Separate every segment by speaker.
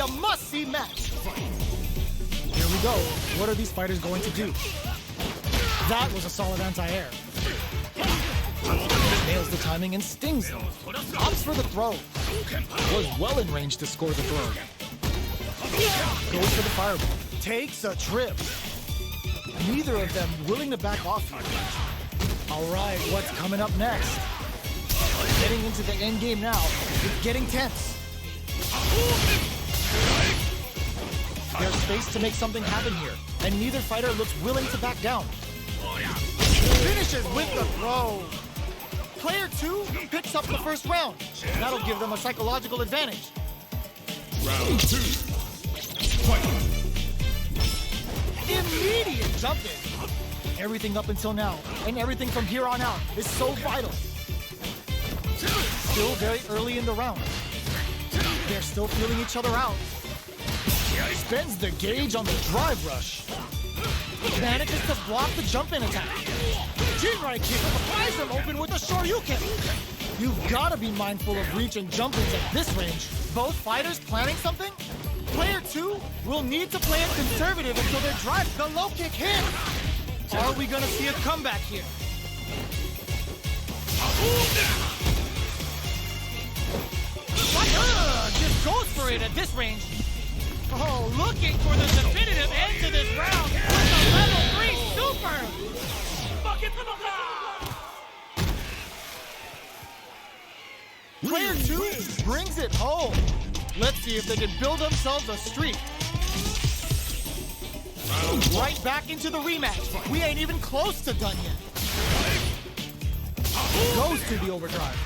Speaker 1: a must-see match. Here we go. What are these fighters going to do? That was a solid anti-air. Nails the timing and stings them. Opts for the throw. Was well in range to score the throw. Goes for the fireball. Takes a trip. Neither of them willing to back off here. All right, what's coming up next? Getting into the end game now. It's getting tense. There's space to make something happen here, and neither fighter looks willing to back down. Finishes with the throw. Player 2 picks up the first round. That'll give them a psychological advantage.
Speaker 2: Round 2. Fight.
Speaker 1: Immediate jump in. Everything up until now, and everything from here on out is so vital. Still very early in the round. They're still feeling each other out. Spends the gauge on the drive rush. Manages to block the jump-in attack. Chin-right kick flies him open with a shoryuken. You've got to be mindful of reach and jump-ins at this range. Both fighters planning something? Player 2 will need to play it conservative until their drive. The low kick hits. Are we going to see a comeback here? Just goes for it at this range. Oh, looking for the definitive end to this round with a level 3 super. Player 2 brings it home. Let's see if they can build themselves a streak. Right back into the rematch. We ain't even close to done yet. Goes to the overdrive.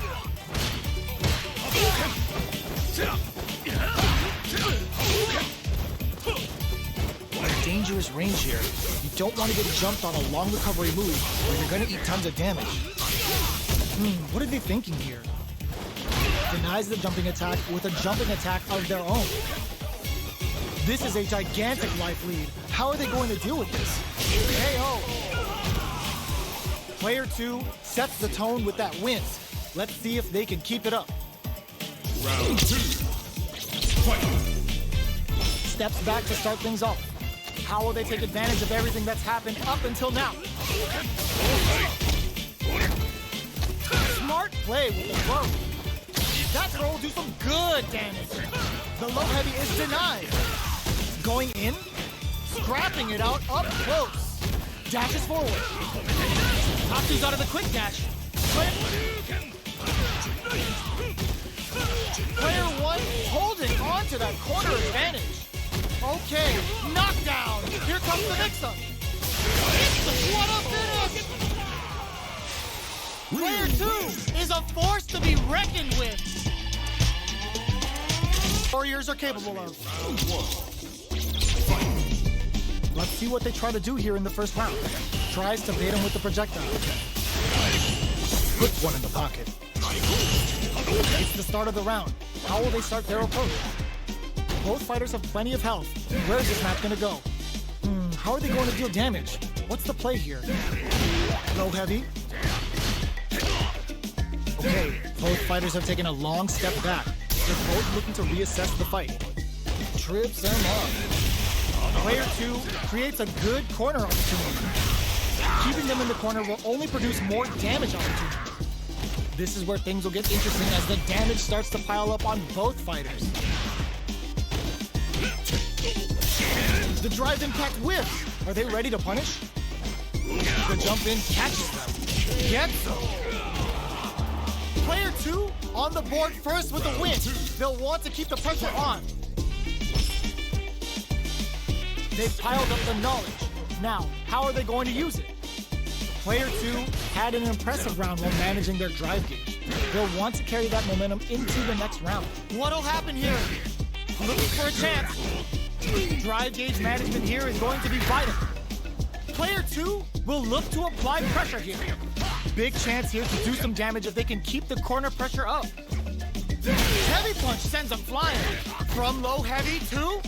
Speaker 1: Dangerous range here. You don't want to get jumped on a long recovery move where you're going to eat tons of damage. What are they thinking here? Denies the jumping attack with a jumping attack of their own. This is a gigantic life lead. How are they going to deal with this? KO. Player 2 sets the tone with that win. Let's see if they can keep it up.
Speaker 2: Round 2. Fight.
Speaker 1: Steps back to start things off. How will they take advantage of everything that's happened up until now? Smart play with the throw. That throw will do some good damage. The low heavy is denied. Going in, scrapping it out up close. Dashes forward. Tatsu's out of the quick dash. Player 1 holding on to that corner advantage. Okay, knockdown. Here comes the mix-up. What a finish! Player 2 is a force to be reckoned with. Warriors are capable of. Let's see what they try to do here in the first round. Tries to bait him with the projectile. Puts one in the pocket. It's the start of the round. How will they start their approach? Both fighters have plenty of health. Where's this map gonna go? How are they going to deal damage? What's the play here? Low heavy. Okay, both fighters have taken a long step back. They're both looking to reassess the fight. Trips them up. Player 2 creates a good corner opportunity. Keeping them in the corner will only produce more damage opportunities. This is where things will get interesting as the damage starts to pile up on both fighters. The drive impact whiffs. Are they ready to punish? The jump in catches them. Gets them. Player 2 on the board first with the win. They'll want to keep the pressure on. They've piled up the knowledge. Now, how are they going to use it? Player 2 had an impressive round while managing their drive gauge. They'll want to carry that momentum into the next round. What'll happen here? Looking for a chance. Drive gauge management here is going to be vital. Player 2 will look to apply pressure here. Big chance here to do some damage if they can keep the corner pressure up. Heavy punch sends them flying. From low heavy to...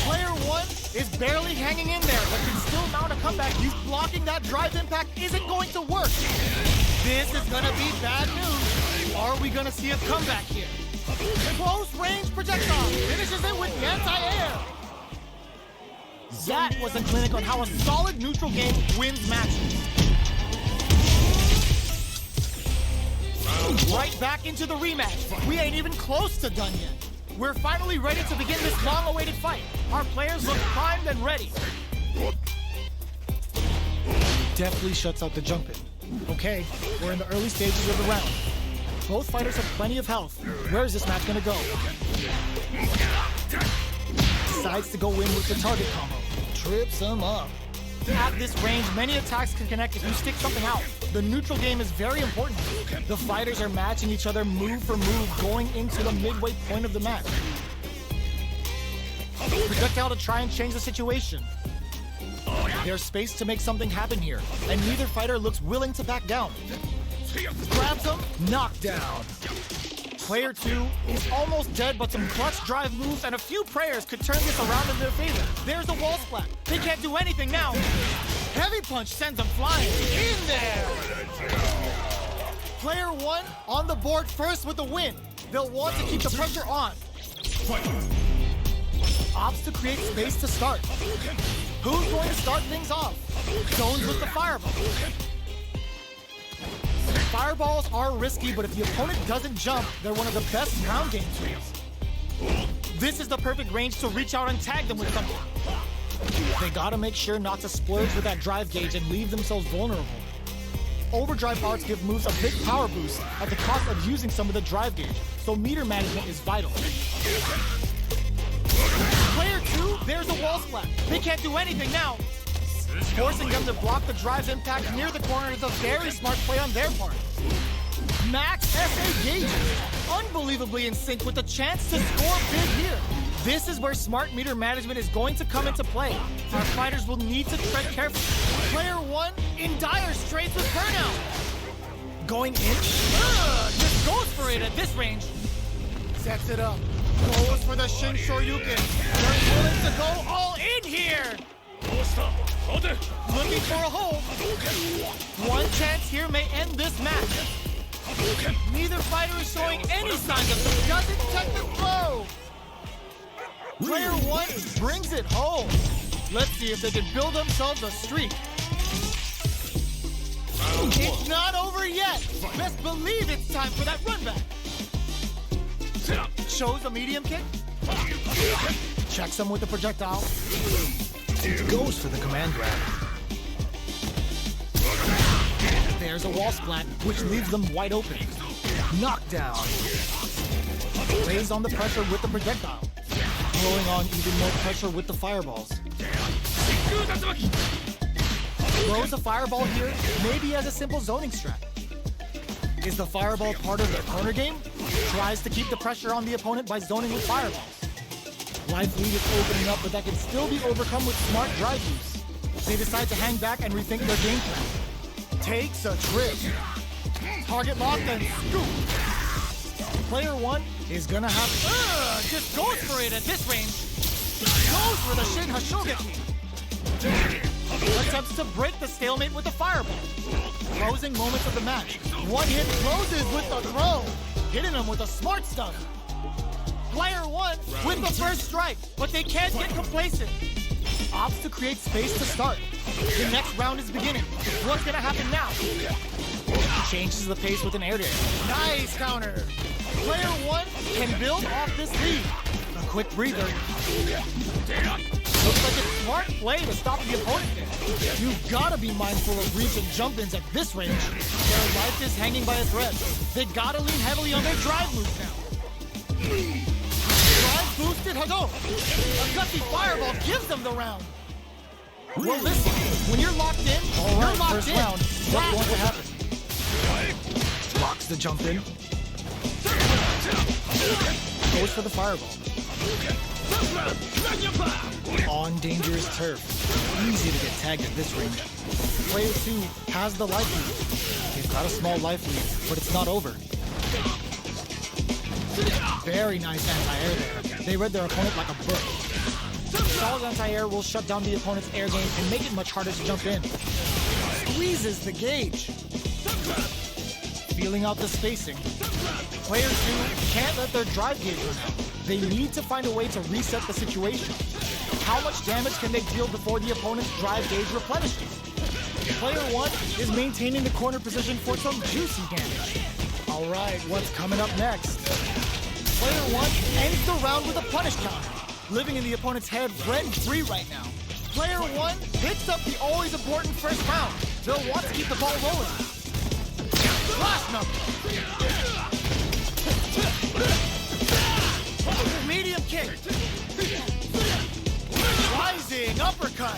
Speaker 1: Player 1 is barely hanging in there, but can still mount a comeback. He's blocking that drive impact isn't going to work. This is going to be bad news. Are we going to see a comeback here? projectile. Finishes it with anti-air. That was a clinic on how a solid neutral game wins matches. Right back into the rematch. We ain't even close to done yet. We're finally ready to begin this long-awaited fight. Our players look primed and ready. Deftly shuts out the jump in. Okay, we're in the early stages of the round. Both fighters have plenty of health. Where is this match gonna go? Decides to go in with the target combo. Trips him up. At this range, many attacks can connect if you stick something out. The neutral game is very important. The fighters are matching each other move for move going into the midway point of the match. Projectile to try and change the situation. There's space to make something happen here, and neither fighter looks willing to back down. Grabs him, knockdown. Player 2 is almost dead, but some clutch drive moves and a few prayers could turn this around in their favor. There's a wall splat. They can't do anything now. Heavy punch sends them flying. In there! Player 1 on the board first with the win. They'll want to keep the pressure on. Opts to create space to start. Who's going to start things off? Zones with the fireball. Fireballs are risky, but if the opponent doesn't jump, they're one of the best ground game tools. This is the perfect range to reach out and tag them with something. They gotta make sure not to splurge with that drive gauge and leave themselves vulnerable. Overdrive arts give moves a big power boost at the cost of using some of the drive gauge, so meter management is vital. Player 2, there's a wall splat. They can't do anything now. Forcing them to block the drive's impact near the corner is a very smart play on their part. Max SA gauges, unbelievably in sync with the chance to score big here. This is where smart meter management is going to come into play. Our fighters will need to tread carefully. Player 1 in dire straits with burnout. Going in? Just goes for it at this range. Sets it up. Goes for the Shin Shoryuken. They're willing to go all in here. Looking for a hold. One chance here may end this match. Neither fighter is showing any signs of it. Doesn't check the flow. Player 1 brings it home. Let's see if they can build themselves a streak. It's not over yet. Best believe it's time for that run back. Shows a medium kick. Checks him with the projectile. Goes for the command grab. There's a wall splat, which leaves them wide open. Knockdown. Lays on the pressure with the projectile. Throwing on even more pressure with the fireballs. Throws a fireball here, maybe as a simple zoning strat. Is the fireball part of their corner game? Tries to keep the pressure on the opponent by zoning with fireballs. Life lead is opening up, but that can still be overcome with smart drive use. They decide to hang back and rethink their game plan. Takes a trip. Target locked and scoop. Player 1 is gonna have just goes for it at this range. Goes for the Shin Hashogeki. Attempts to break the stalemate with the fireball. Closing moments of the match. One hit closes with the throw. Hitting him with a smart stuff. Player 1 with the first strike, but they can't get complacent. Opts to create space to start. The next round is beginning. What's gonna happen now? Changes the pace with an air dare. Nice counter. Player 1 can build off this lead. A quick breather. Looks like a smart play to stop the opponent there. You've gotta be mindful of reach and jump-ins at this range. Their life is hanging by a thread. They gotta lean heavily on their drive moves now. Drive boosted Hadou. A gutsy fireball gives them the round. Well, listen, when you're locked in, you're locked first in. Round. What's going to happen? Blocks the jump in. Goes for the fireball. On dangerous turf. Easy to get tagged at this range. Player 2 has the life lead. They've got a small life lead, but it's not over. Very nice anti-air there. They read their opponent like a book. Solid anti-air will shut down the opponent's air game and make it much harder to jump in. Squeezes the gauge. Feeling out the spacing. Player 2 can't let their drive gauge run out. They need to find a way to reset the situation. How much damage can they deal before the opponent's drive gauge replenishes? Player 1 is maintaining the corner position for some juicy damage. All right, what's coming up next? Player 1 ends the round with a punish counter, living in the opponent's head rent-free right now. Player 1 picks up the always important first round. They'll want to keep the ball rolling. Last number. Medium kick. Rising uppercut.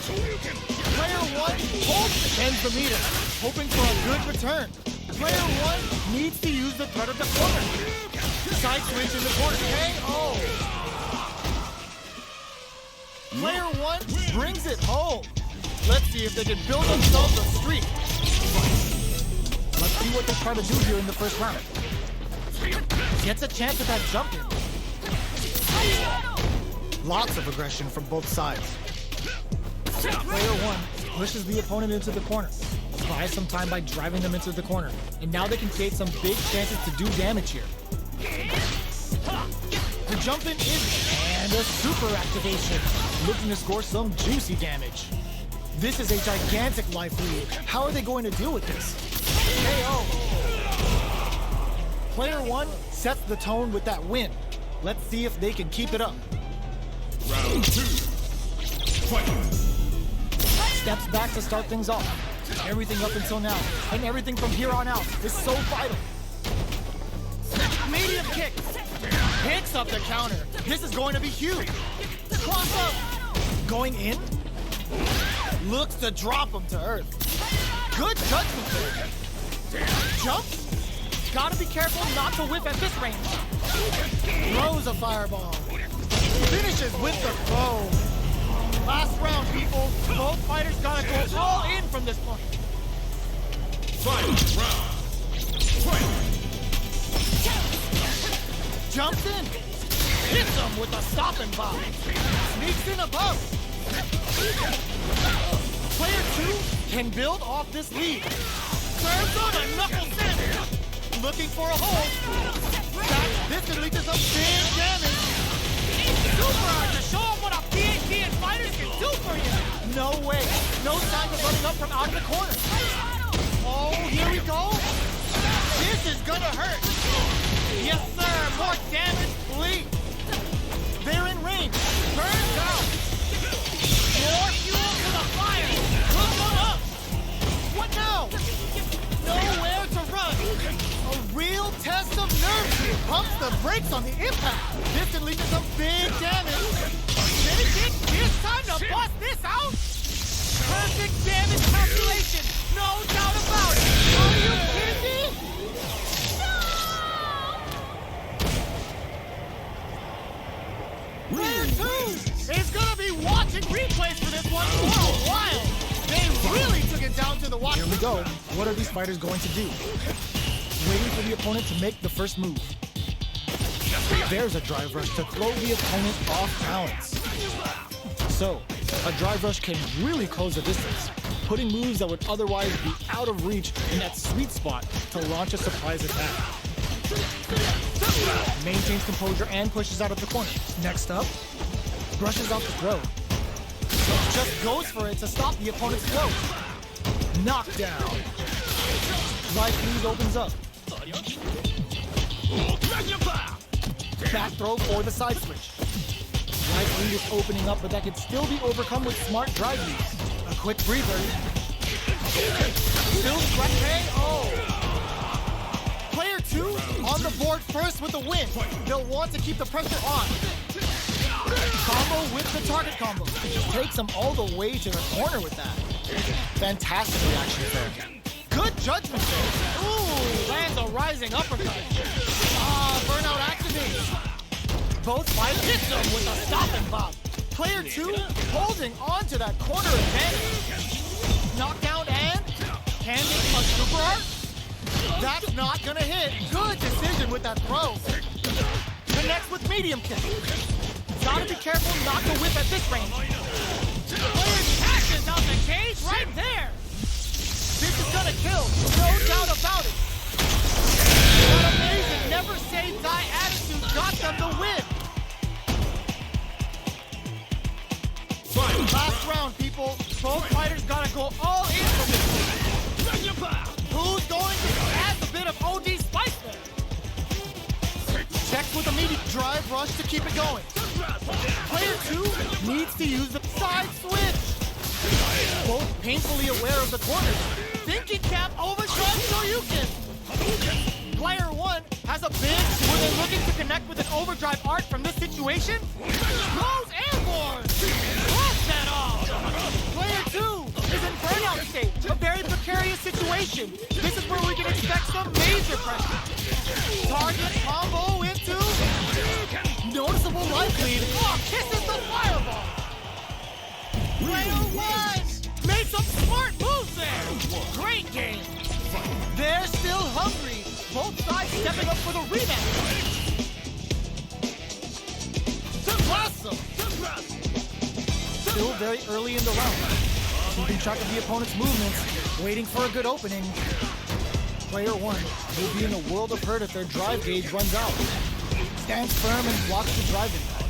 Speaker 1: Player 1 ends the meter, hoping for a good return. Player 1 needs to use the threat of the corner. Side switch in the corner. KO. Player 1 brings it home. Let's see if they can build themselves a streak. Let's see what they try to do here in the first round. Gets a chance at that jump in. Lots of aggression from both sides. Player 1 pushes the opponent into the corner, buys some time by driving them into the corner, and now they can create some big chances to do damage here. The jump in is, and a super activation, looking to score some juicy damage. This is a gigantic life lead. How are they going to deal with this? KO. Player 1 sets the tone with that win. Let's see if they can keep it up.
Speaker 2: Round 2. Fight.
Speaker 1: Steps back to start things off. Everything up until now, and everything from here on out is so vital. Medium kick. Picks up the counter. This is going to be huge. Cross up. Going in. Looks to drop him to earth. Good judgment there. Jump. Gotta be careful not to whip at this range. Throws a fireball. Finishes with the throw. Last round, people. Both fighters gotta go all in from this point.
Speaker 2: Final round. Fight.
Speaker 1: Jumps in. Hits him with a stopping bomb. Sneaks in above. Player 2 can build off this lead. Turns on a knuckle sandwich. Looking for a hole. This can lead to some big damage. Super hard to show them what a PhD in fighters can do for you. No way. No signs of running up from out of the corner. Oh, here we go. This is gonna hurt. Yes, sir. More damage, please. They're in range. Burn down. More fuel to the fire. Cook them up. What now? Nowhere to run. A real test of nerve here. Pumps the brakes on the impact. This can lead to some big damage. They think this time to bust this out? Perfect damage calculation. No doubt about it. Are you kidding me? Player 2 is gonna be watching replays for this one for a while. They really took it down to the wire. Here we go. What are these fighters going to do? Waiting for the opponent to make the first move. There's a drive rush to throw the opponent off balance. So, a drive rush can really close the distance, putting moves that would otherwise be out of reach in that sweet spot to launch a surprise attack. Maintains composure and pushes out of the corner. Next up, brushes out the throw. Just goes for it to stop the opponent's throw. Knockdown. Life lead opens up. Back throw for the side switch. Life lead is opening up, but that can still be overcome with smart drive use. A quick breather. Still strike KO. Player 2 on the board first with the win. They'll want to keep the pressure on. Combo with the target combo. Takes him all the way to the corner with that. Fantastic reaction there. Good judgment there. Ooh, lands a rising uppercut. Burnout activates. Both fighters hit them with a stopping bomb. Player 2 holding on to that corner advantage. Knockdown and handing a super art. That's not gonna hit. Good decision with that throw. Connects with medium kick. Gotta be careful not to whip at this range. Player catches out the cage right there. This is gonna kill, no doubt about it. That amazing never say die attitude got them the win. Last round, people. Both fighters gotta go all in for this. Who's going to add a bit of OD spice there? Checks with immediate drive rush to keep it going. Player 2 needs to use the side switch. Both painfully aware of the corners. Thinking cap overdrive so you can. Player 1 has a bid where they're looking to connect with an overdrive art from this situation. Goes airborne. Cross that off. Player 2 is in burnout state. A very precarious situation. This is where we can expect some major pressure. Target combo into noticeable life lead. Oh, kisses the fireball. Player 1 made some smart moves there. Great game. They're still hungry. Both sides stepping up for the rematch. Awesome. Still very early in the round. Keeping track of the opponent's movements, waiting for a good opening. Player 1 will be in a world of hurt if their drive gauge runs out. Stands firm and blocks the drive impact.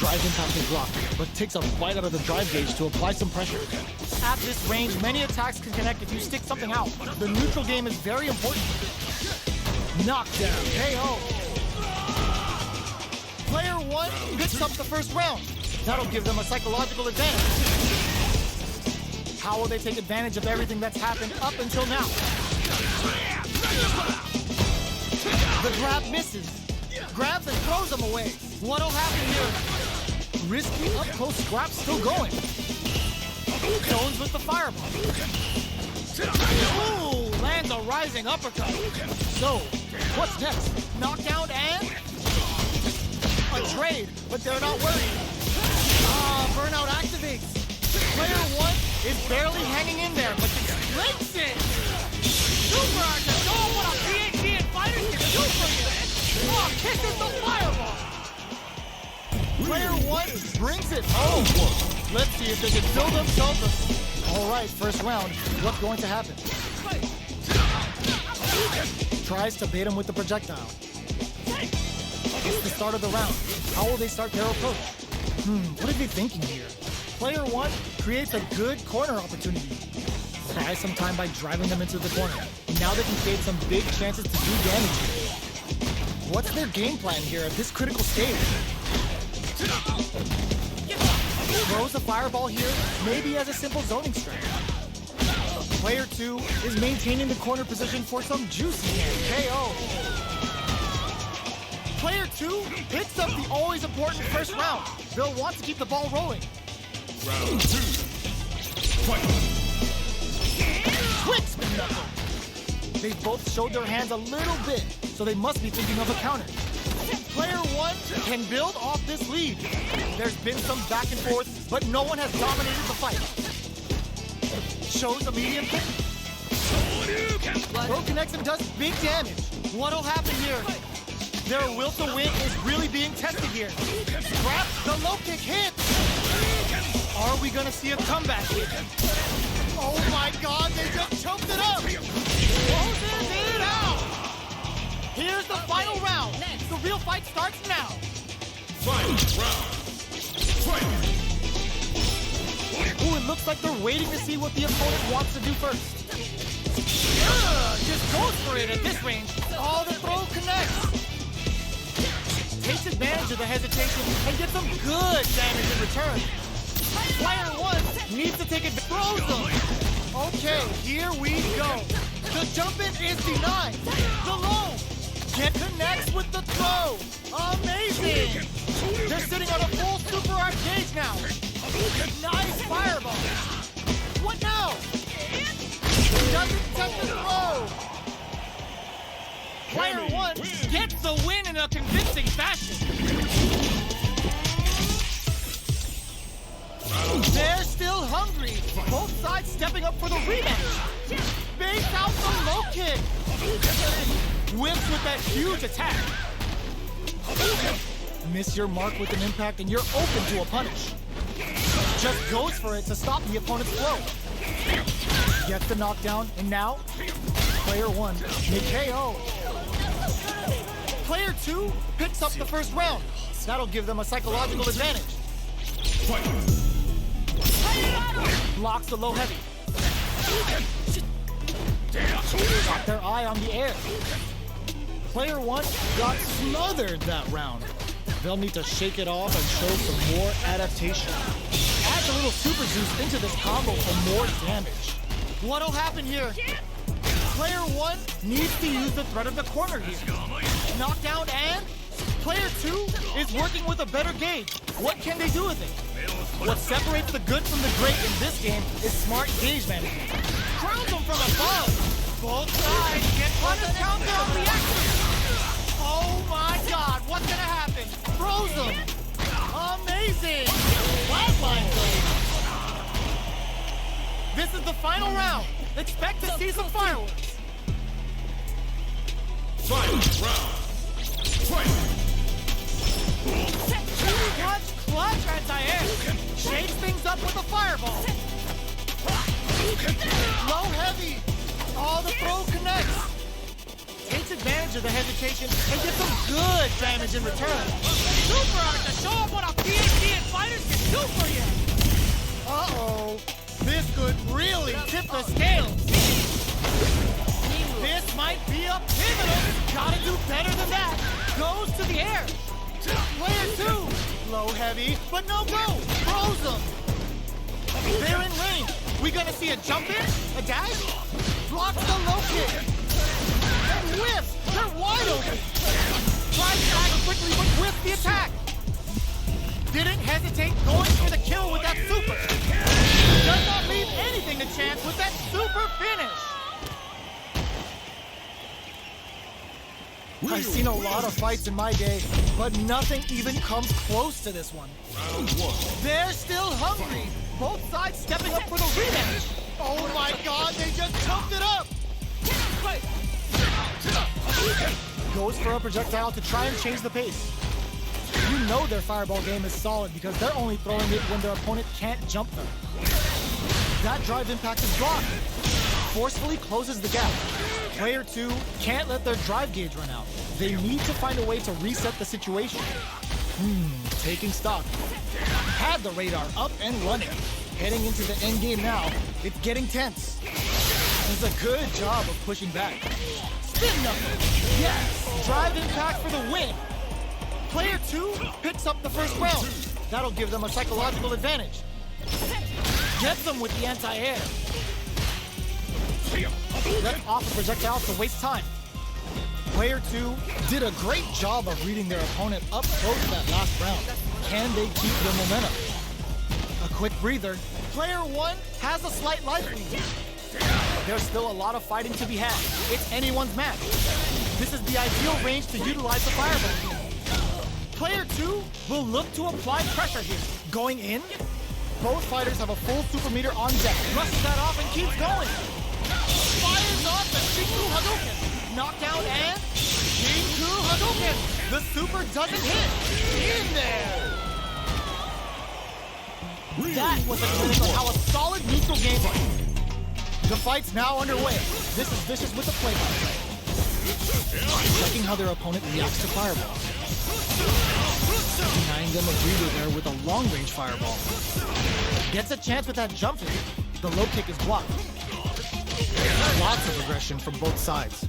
Speaker 1: Drive impact is blocked, but takes a bite out of the drive gauge to apply some pressure. At this range, many attacks can connect if you stick something out. The neutral game is very important. Knockdown, KO. Player 1 picks up the first round. That'll give them a psychological advantage. How will they take advantage of everything that's happened up until now? The grab misses. Grabs and throws them away. What'll happen here? Risky up-close scrap still going. Jones with the fireball. Ooh, lands a rising uppercut. So, what's next? Knockdown and a trade, but they're not worried. Burnout activates. Player 1 is barely hanging in there, but breaks it. Super Archer, show what a PhD in fighters can do for you. Oh, kisses the fireball. Player 1 brings it home. Let's see if they can build themselves a... All right, first round. What's going to happen? Tries to bait him with the projectile. It's the start of the round. How will they start their approach? What are they thinking here? Player 1 creates a good corner opportunity. Buys some time by driving them into the corner. Now they can create some big chances to do damage here. What's their game plan here at this critical stage? Throws a fireball here, maybe as a simple zoning strike. Player 2 is maintaining the corner position for some juicy game. KO. Player 2 picks up the always important first round. They'll want to keep the ball rolling.
Speaker 2: Round 2. Fight.
Speaker 1: Quick spin knuckle. They both showed their hands a little bit, so they must be thinking of a counter. Player 1 can build off this lead. There's been some back and forth, but no one has dominated the fight. Shows a medium kick. Throw connects and does big damage. What'll happen here? Their will to win is really being tested here. Grabs the low kick hits. Are we gonna see a comeback here? Oh my God, they just choked it up. Closes it out. Here's the final round. The real fight starts now.
Speaker 2: Final round. Fight.
Speaker 1: Ooh, it looks like they're waiting to see what the opponent wants to do first. Just goes for it at this range. Oh, the throw connects. Takes advantage of the hesitation and gets some good damage in return. Player 1 needs to take it, throws them. Okay, here we go. The jump in is denied. The low connects with the throw. Amazing. They're sitting on a full super arc gauge now. Nice fireball. What now? Doesn't touch the throw. Player 1 gets the win in a convincing fashion. They're still hungry. Both sides stepping up for the rematch. Base out the low kick. Whips with that huge attack. Miss your mark with an impact and you're open to a punish. Just goes for it to stop the opponent's flow. Gets the knockdown, and now, player 1 may KO. Player 2 picks up the first round. That'll give them a psychological advantage.
Speaker 2: Fight!
Speaker 1: Blocks the low heavy. Got their eye on the air. Player 1 got smothered that round. They'll need to shake it off and show some more adaptation. Add a little Super Zeus into this combo for more damage. What'll happen here? Player 1 needs to use the threat of the corner here. Knockdown and player 2 is working with a better gauge. What can they do with it? What separates the good from the great in this game is smart gauge management. Crowns them from above. Both sides get punished counter on the action. Oh my god, what's gonna happen? Frozen. Amazing. Flatline blade. This is the final round. Expect to see some fireworks.
Speaker 2: Final round! Fight!
Speaker 1: Clutch anti-air. Shakes things up with a fireball. Low heavy. Oh, the throw connects. Takes advantage of the hesitation and gets some good damage in return. Super art to show up what a PhD and fighters can do for you. Uh-oh. This could really tip the scales. This might be a pivotal. Gotta do better than that. Goes to the air. Player 2. Low heavy, but no go. Throws them. They're in range. We gonna see a jump in? A dash? Blocks the low kick. And whiffs. They're wide open. Tries back quickly, but whiffs the attack. Didn't hesitate going for the kill with that super. Does not leave anything to chance with that super finish. I've seen a lot of fights in my day, but nothing even comes close to this one.
Speaker 2: Round 1.
Speaker 1: They're still hungry. Both sides stepping up for the rematch. Oh my god, they just chumped it up. Goes for a projectile to try and change the pace. You know their fireball game is solid because they're only throwing it when their opponent can't jump them. That drive impact is blocked. Forcefully closes the gap. Player 2 can't let their drive gauge run out. They need to find a way to reset the situation. Taking stock. Had the radar up and running. Heading into the end game now, it's getting tense. Does a good job of pushing back. Spin knuckle. Yes, drive impact for the win. Player 2 picks up the first round. That'll give them a psychological advantage. Gets them with the anti-air. Lets off a projectile to waste time. Player 2 did a great job of reading their opponent up close that last round. Can they keep the momentum? A quick breather. Player 1 has a slight life lead. There's still a lot of fighting to be had. It's anyone's match. This is the ideal range to utilize the fireball. Player 2 will look to apply pressure here. Going in. Both fighters have a full super meter on deck. Brushes that off and keeps going. Fires off the Shinku Hadouken. Knockdown and Shinku Hadouken. The super doesn't hit. In there. That was a glimpse of how a solid neutral game was. The fight's now underway. This is Vicious with the play-by-play. Checking how their opponent reacts to fireball. Denying them a breather there with a long-range fireball. Gets a chance with that jump hit. The low kick is blocked. Lots of aggression from both sides.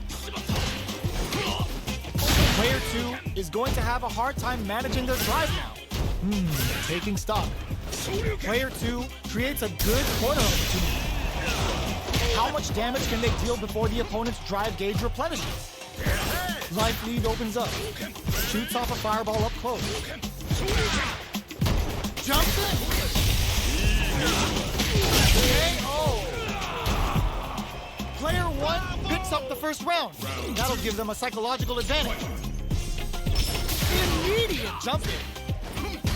Speaker 1: Player 2 is going to have a hard time managing their drive now. Taking stock. Player 2 creates a good corner opportunity. How much damage can they deal before the opponent's drive gauge replenishes? Life lead opens up. Shoots off a fireball up close. Jumps in. KO. Player 1 picks up the first round. That'll give them a psychological advantage. Immediate jump in.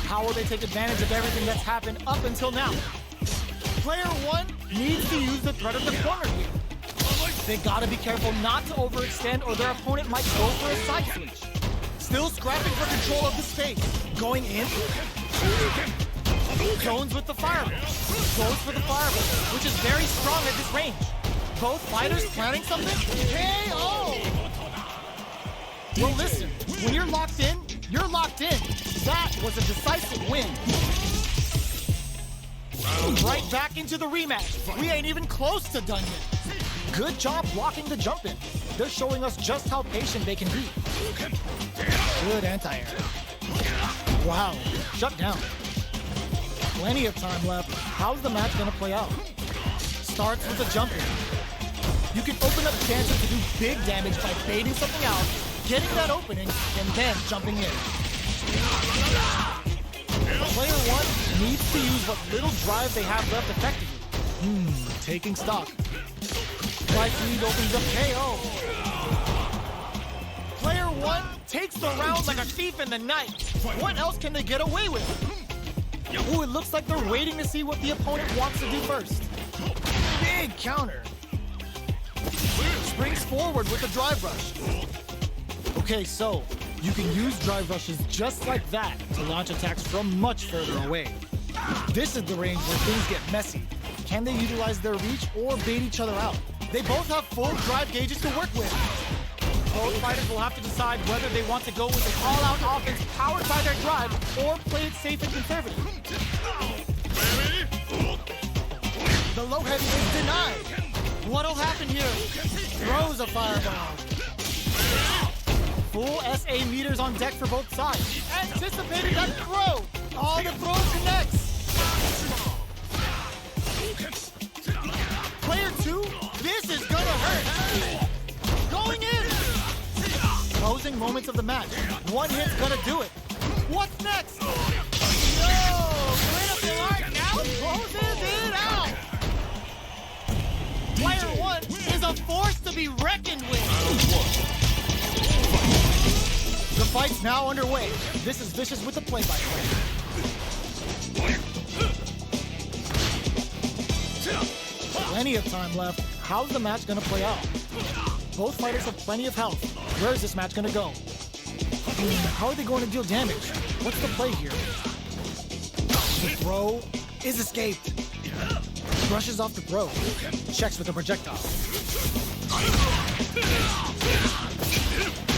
Speaker 1: How will they take advantage of everything that's happened up until now? Player 1 needs to use the threat of the corner here. They gotta be careful not to overextend or their opponent might go for a side switch. Still scrapping for control of the space. Going in. Zones with the fireball. Goes for the fireball, which is very strong at this range. Both fighters planning something? KO! Well, listen, When you're locked in, you're locked in. That was a decisive win. Right back into the rematch. We ain't even close to done yet. Good job blocking the jump in. They're showing us just how patient they can be. Good anti-air. Wow, shut down. Plenty of time left. How's the match gonna play out? Starts with a jump in. You can open up chances to do big damage by baiting something out, getting that opening, and then jumping in. Player one needs to use what little drive they have left effectively. Taking stock. Right lead opens up KO. Player one takes the round like a thief in the night. What else can they get away with? Ooh, it looks like they're waiting to see what the opponent wants to do first. Big counter. Springs forward with a drive rush. Okay, so you can use drive rushes just like that to launch attacks from much further away. This is the range where things get messy. Can they utilize their reach or bait each other out? They both have full drive gauges to work with. Both fighters will have to decide whether they want to go with an all-out offense powered by their drive or play it safe and conservative. The low heavy is denied. What'll happen here? Throws a fireball. Full SA meters on deck for both sides. Anticipated that throw. All the throws connects. Player two, this is gonna hurt. Going in. Closing moments of the match. One hit's gonna do it. What's next? No! Critical art now closes it out. Player one is a force to be reckoned with. The fight's now underway. This is Vicious with the play-by-play. Plenty of time left. How's the match gonna play out? Both fighters have plenty of health. Where is this match gonna go? How are they going to deal damage? What's the play here? The throw is escaped. Brushes off the throw. Checks with a projectile.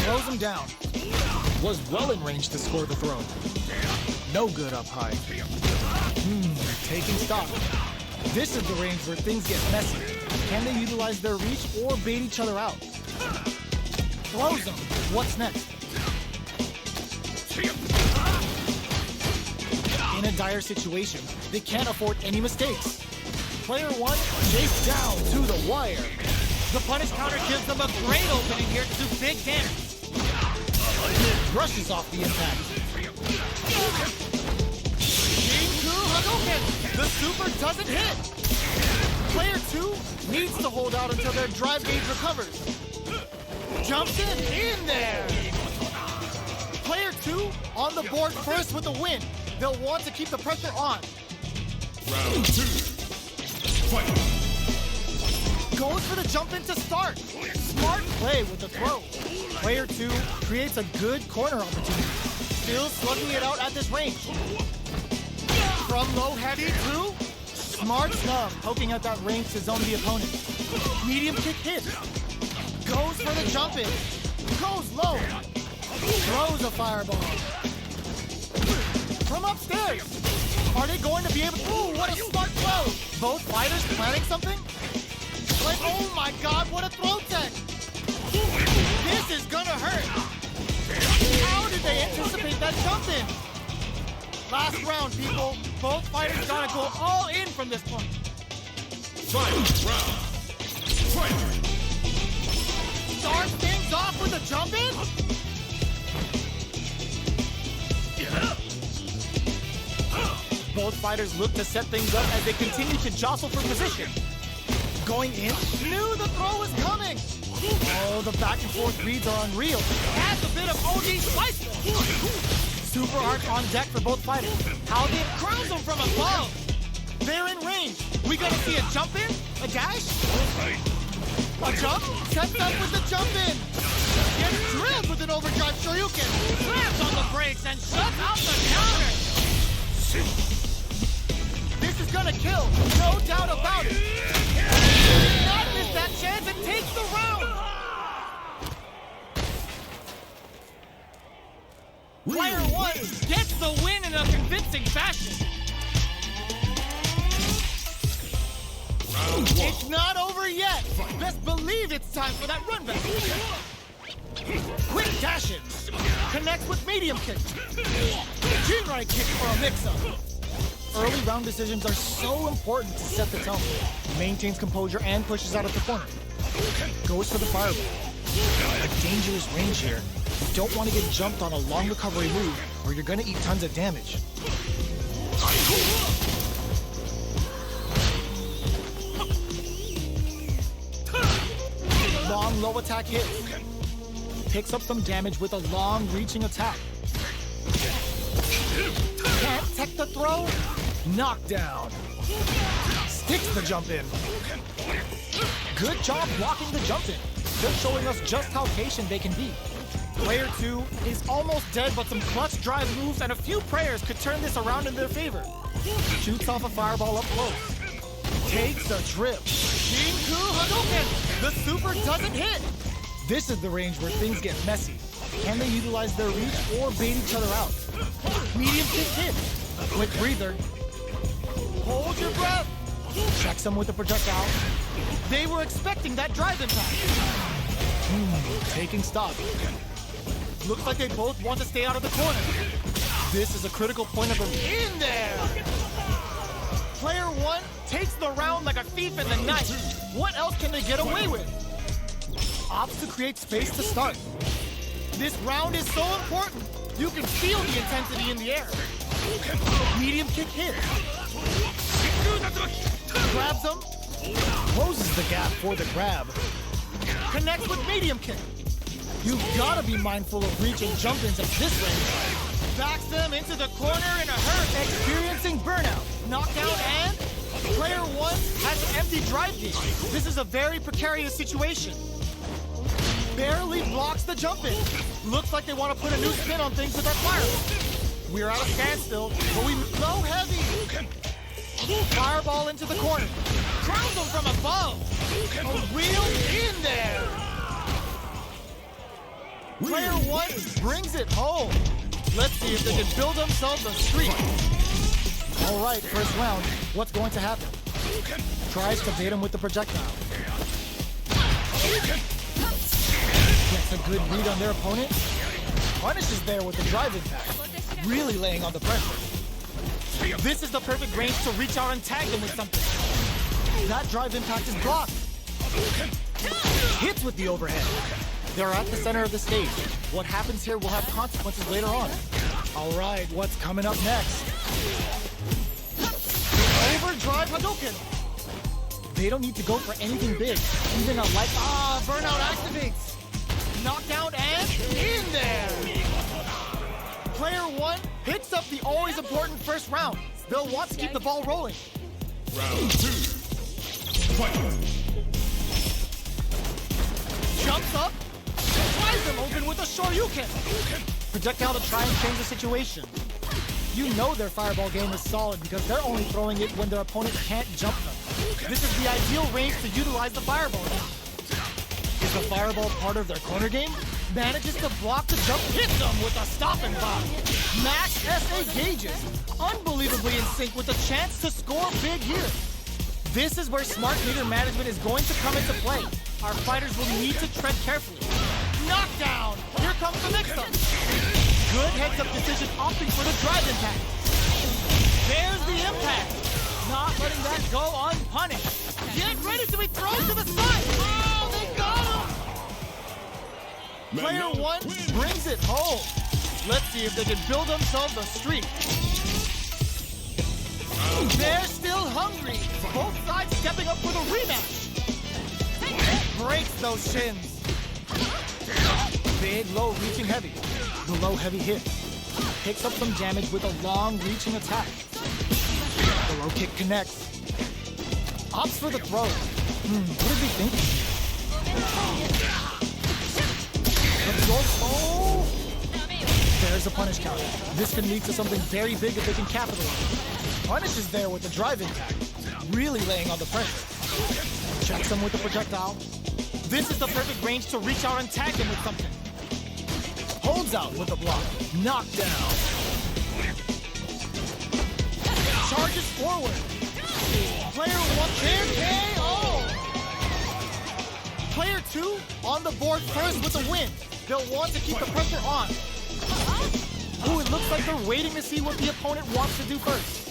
Speaker 1: Throws him down. Was well in range to score the throw. No good up high. Taking stock. This is the range where things get messy. Can they utilize their reach or bait each other out? Throws him. What's next? In a dire situation, they can't afford any mistakes. Player one chased down to the wire. The punish counter gives them a great opening here to do big damage. Brushes off the impact. The super doesn't hit. Player two needs to hold out until their drive gauge recovers. Jumps in there. Player two on the board first with the win. They'll want to keep the pressure on.
Speaker 2: Round two. Fight.
Speaker 1: Goes for the jump in to start. Smart play with the throw. Player two creates a good corner opportunity. Still slugging it out at this range. From low heavy to smart snub, poking at that range to zone the opponent. Medium kick hit. Goes for the jump in. Goes low. Throws a fireball. From upstairs. Are they going to be able to... Ooh, what a smart throw. Both fighters planning something? Like, oh my god, what a throw tech. This is gonna hurt. How did they anticipate that jump in? Last round, people. Both fighters gotta go all in from this point.
Speaker 2: Final round. Fight.
Speaker 1: Start things off with a jump in? Both fighters look to set things up as they continue to jostle for position. Going in, knew the throw was coming. Oh, the back and forth reads are unreal. Adds a bit of OD spice. Super arc on deck for both fighters. How they crowns them from above. They're in range. We gonna see a jump in? A dash? A jump? Sets up with the jump in. Gets drilled with an overdrive Shoryuken. Slams on the brakes and shuts out the counter. This is gonna kill, no doubt about it. Not miss that chance and takes the round. Player 1 gets the win in a convincing fashion.
Speaker 2: Round 1.
Speaker 1: It's not over yet. Best believe it's time for that run back. Quick dash in. Connects with medium kick. G-right kick for a mix-up. Early round decisions are so important to set the tone. Maintains composure and pushes out of the corner. Goes for the fireball. A dangerous range here. You don't want to get jumped on a long recovery move or you're going to eat tons of damage. Long low attack hit. Picks up some damage with a long reaching attack. Can't tech the throw. Knockdown. Sticks the jump in. Good job blocking the jump in. Just showing us just how patient they can be. Player 2 is almost dead, but some clutch drive moves and a few prayers could turn this around in their favor. Shoots off a fireball up close. Takes a trip. Shinku Hadouken! The super doesn't hit! This is the range where things get messy. Can they utilize their reach or bait each other out? Medium kick hit. A quick breather. Hold your breath. Checks them with a projectile. They were expecting that drive impact. Taking stock. Looks like they both want to stay out of the corner. This is a critical point of them. In there! Player 1 takes the round like a thief in the night. What else can they get away with? Opts to create space to start. This round is so important. You can feel the intensity in the air. Medium kick hit. Grabs him. Closes the gap for the grab. Connects with medium kick. You've got to be mindful of reach and jump-ins at this range. Backs them into the corner in a hurry. Experiencing burnout. Knockdown and player 1 has an empty drive gauge. This is a very precarious situation. Barely blocks the jump-in. Looks like they want to put a new spin on things with that fireball. We're at a standstill, but we go heavy. Fireball into the corner. Crowns them from above. A wheel in there. Player 1 brings it home. Let's see if they can build themselves a streak. All right, first round. What's going to happen? Tries to bait him with the projectile. Gets a good read on their opponent. Punishes there with the drive impact. Really laying on the pressure. This is the perfect range to reach out and tag them with something. That drive impact is blocked. Hits with the overhead. They're at the center of the stage. What happens here will have consequences later on. All right, what's coming up next? Overdrive Hadouken. They don't need to go for anything big. Even a light burnout activates. Knockdown and in there. Player 1 picks up the always important first round. They'll want to keep the ball rolling.
Speaker 2: Round 2. Fight.
Speaker 1: Jumps up. Tries them open with a Shoryuken. Projectile to try and change the situation. You know their fireball game is solid because they're only throwing it when their opponent can't jump them. This is the ideal range to utilize the fireball game. Is the fireball part of their corner game? Manages to block the jump, hits them with a stop and pop. Max SA gauges. Unbelievably in sync with a chance to score big here. This is where smart meter management is going to come into play. Our fighters will need to tread carefully. Knockdown! Here comes the mix-up. Good heads-up decision opting for the drive impact. There's the impact. Not letting that go unpunished. Get ready to be thrown to the side. Oh, they got him! Player 1 brings it home. Let's see if they can build themselves a streak. They're still hungry. Both sides stepping up for the rematch. Breaks those shins. Big low reaching heavy. The low heavy hit. Picks up some damage with a long reaching attack. The low kick connects. Opts for the throw. What is he thinking? Oh! There's a punish counter. This can lead to something very big if they can capitalize. Punish is there with the drive impact. Really laying on the pressure. Checks him with the projectile. This is the perfect range to reach out and tag him with something. holds out with the block. Knockdown. Charges forward. Player 1 there, KO. Player 2 on the board first with the win. They'll want to keep the pressure on. Ooh, it looks like they're waiting to see what the opponent wants to do first.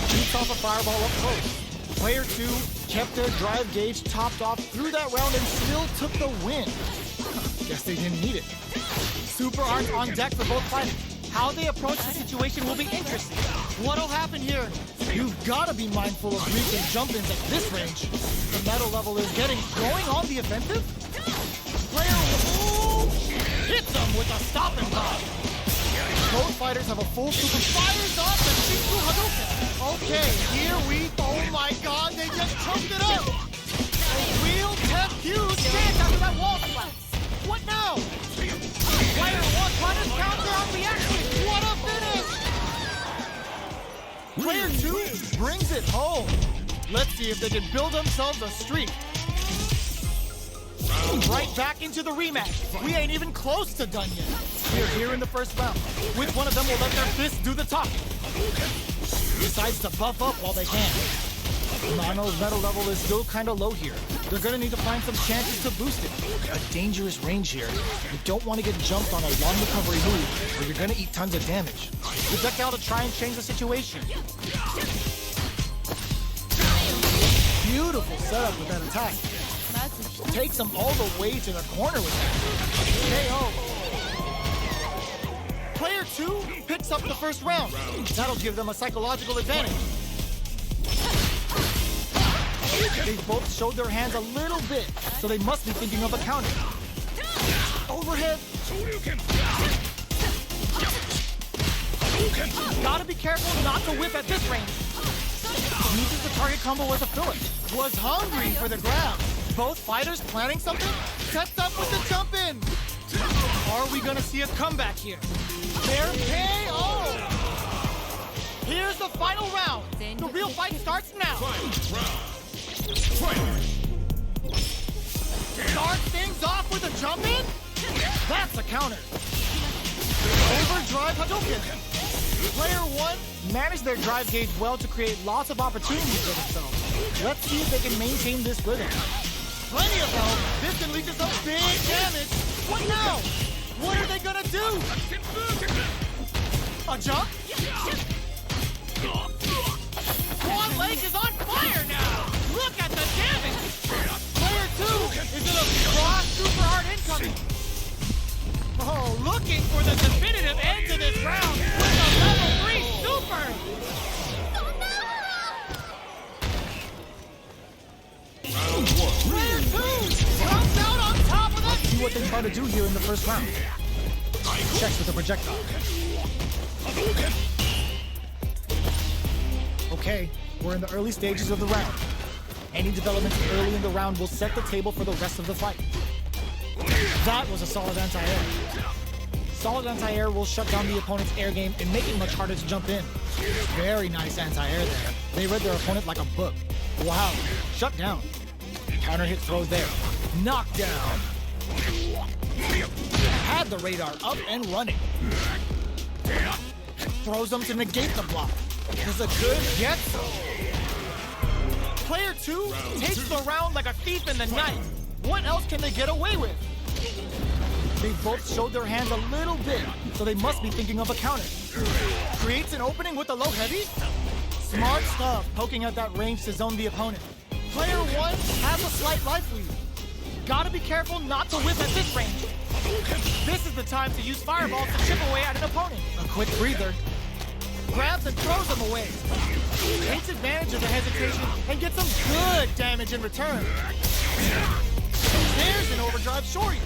Speaker 1: Shoots off a fireball up close. Player 2 kept their drive gauge topped off through that round and still took the win. Guess they didn't need it. Super arms on deck for both fighters. How they approach the situation will be interesting. What'll happen here? You've got to be mindful of recent jump-ins at this range. The metal level is getting going on the offensive. Player hits them with a stopping block. Both fighters have a full super fires off the Shinju Hadouken. Okay, here we oh my god, they just chunked it up. A real test huge stands after that wall splash. What now? Player 1 punish counter on reaction. What a finish! Player 2 brings it home. Let's see if they can build themselves a streak. Right back into the rematch. We ain't even close to done yet. We're here in the first round. Which one of them will let their fists do the talking? Decides to buff up while they can. Nano's metal level is still kind of low here. They're going to need to find some chances to boost it. A dangerous range here. You don't want to get jumped on a long recovery move, or you're going to eat tons of damage. Projectile to try and change the situation. Beautiful setup with that attack. Takes him all the way to the corner with that. KO. Player 2 picks up the first round. That'll give them a psychological advantage. They both showed their hands a little bit, so they must be thinking of a counter. Overhead. Gotta be careful not to whip at this range. Uses the target combo as a filler. Was hungry for the grab. Both fighters planning something? Sets up with the jump in. Are we gonna see a comeback here? They're KO. Here's the final round. The real fight starts now. Starts things off with a jump in? That's a counter. Overdrive Hadouken. Player 1 managed their drive gauge well to create lots of opportunities for themselves. Let's see if they can maintain this rhythm. Plenty of help. This can lead to some big damage. What now? What are they gonna do? A jump? One leg is on fire now. Look at the damage. Player 2 is in a cross super hard incoming. Oh, looking for the definitive end to this round with a level 3 super. Player 2 comes out on top of that. See what they try to do here in the first round. Checks with the projectile. Okay, we're in the early stages of the round. Any developments early in the round will set the table for the rest of the fight. That was a solid anti-air. Solid anti-air will shut down the opponent's air game and make it much harder to jump in. Very nice anti-air there. They read their opponent like a book. Wow, shut down. Counter hit throws there. Knockdown. Had the radar up and running. Throws them to negate the block. Does a good get so? Player 2 takes the round like a thief in the night. What else can they get away with? They both showed their hands a little bit, so they must be thinking of a counter. Creates an opening with the low heavy? Smart stuff, poking at that range to zone the opponent. Player 1 has a slight life lead. Gotta be careful not to whip at this range. This is the time to use fireballs to chip away at an opponent. A quick breather. Grabs and throws them away. Takes advantage of the hesitation and gets some good damage in return. There's an overdrive shorty.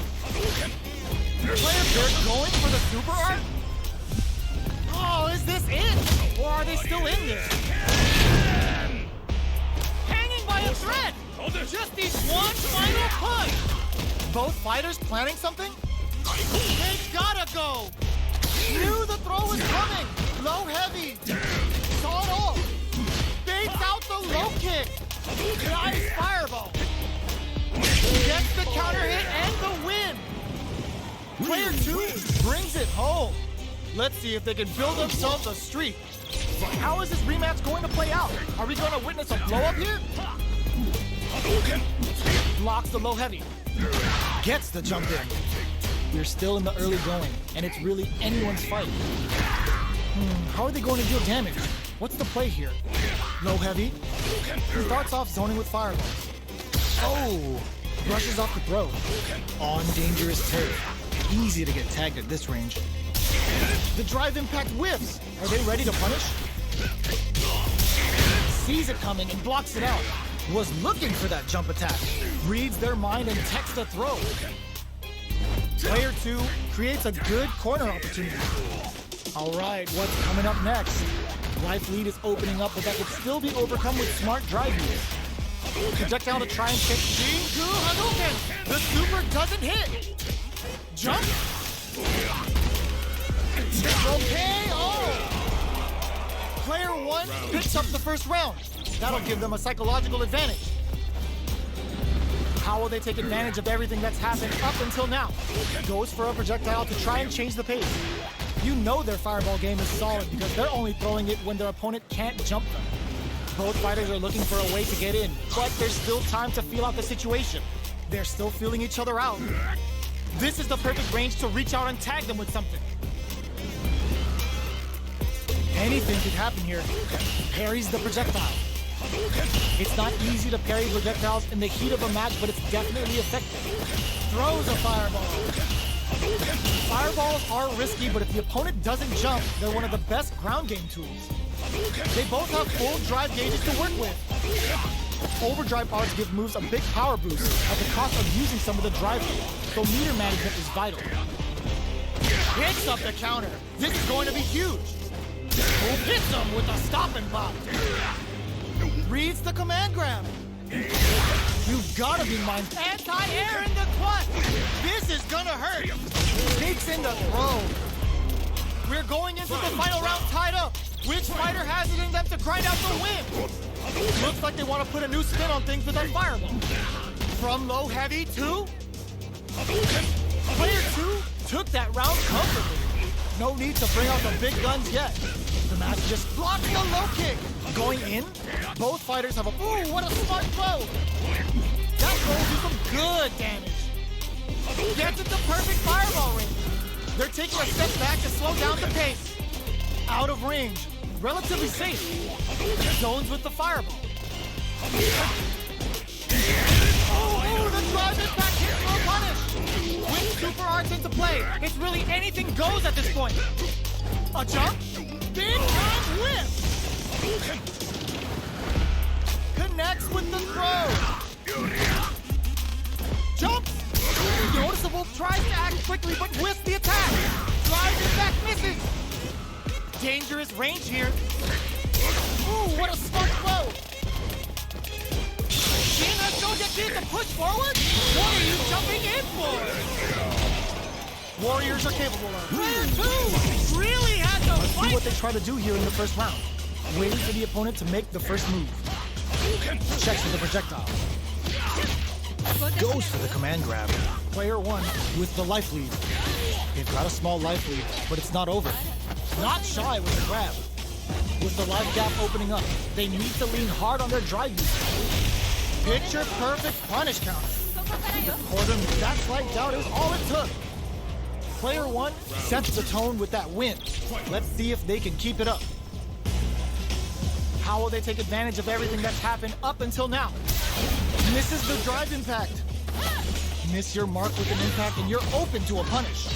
Speaker 1: Players, they're going for the super art? Oh, is this it? Or are they still in this? Hanging by a thread! Just needs one final push! Both fighters planning something? They gotta go! Knew the throw was coming! Low heavy! Saw it all! Baits out the low kick! Nice fireball! Gets the counter hit and the win. Player 2 brings it home. Let's see if they can build themselves a streak. How is this rematch going to play out? Are we going to witness a blow up here? Blocks the low heavy. Gets the jump in. We're still in the early going, and it's really anyone's fight. How are they going to deal damage? What's the play here? Low heavy. He starts off zoning with fireballs. Oh! Brushes off the throw. On dangerous turf. Easy to get tagged at this range. The drive impact whiffs. Are they ready to punish? Sees it coming and blocks it out. Was looking for that jump attack. Reads their mind and texts a throw. Player 2 creates a good corner opportunity. All right, what's coming up next? Life lead is opening up, but that could still be overcome with smart drive use. Projectile to try and kick Jingu Hadouken. The super doesn't hit. Jump. Okay, oh! Player 1 picks up the first round. That'll give them a psychological advantage. How will they take advantage of everything that's happened up until now? Goes for a projectile to try and change the pace. You know their fireball game is solid because they're only throwing it when their opponent can't jump them. Both fighters are looking for a way to get in, but there's still time to feel out the situation. They're still feeling each other out. This is the perfect range to reach out and tag them with something. Anything could happen here. Parries the projectile. It's not easy to parry projectiles in the heat of a match, but it's definitely effective. Throws a fireball. Fireballs are risky, but if the opponent doesn't jump, they're one of the best ground game tools. They both have full drive gauges to work with. Overdrive arts give moves a big power boost at the cost of using some of the drive gauge, so meter management is vital. Picks up the counter. This is going to be huge. Who hits him with a stop and block? Reads the command grab. You've got to be mindful. Anti-air in the clutch. This is gonna hurt. Sneaks in the throw. We're going into the final round tied up. Which fighter has it in them to grind out the win? Looks like they want to put a new spin on things with that fireball. From low heavy to... Player 2 took that round comfortably. No need to bring out the big guns yet. The match just blocks the low kick. Going in, both fighters have a... Ooh, what a smart throw! That throw will do some good damage. Gets it the perfect fireball range. They're taking a step back to slow down the pace. Out of range. Relatively safe. Zones with the fireball. Oh, the drive impact hit for a punish. With super arts into play, it's really anything goes at this point. A jump. Big time whip. Connects with the throw. Jumps. Noticeable, tries to act quickly but whiffs the attack. Drives it back, misses. Dangerous range here. Ooh, what a smart throw. Seeing us don't get to push forward? What are you jumping in for? Warriors are capable of. Player 2 really had to fight. Let's see what they try to do here in the first round. Waiting for the opponent to make the first move. Checks with the projectile. Goes for the command grab. Player 1 with the life lead. They've got a small life lead, but it's not over. Not shy with the grab. With the life gap opening up, they need to lean hard on their drive use. Picture perfect punish counter. For them, that slight doubt is all it took. Player 1 sets the tone with that win. Let's see if they can keep it up. How will they take advantage of everything that's happened up until now? Misses the drive impact. Miss your mark with an impact and you're open to a punish.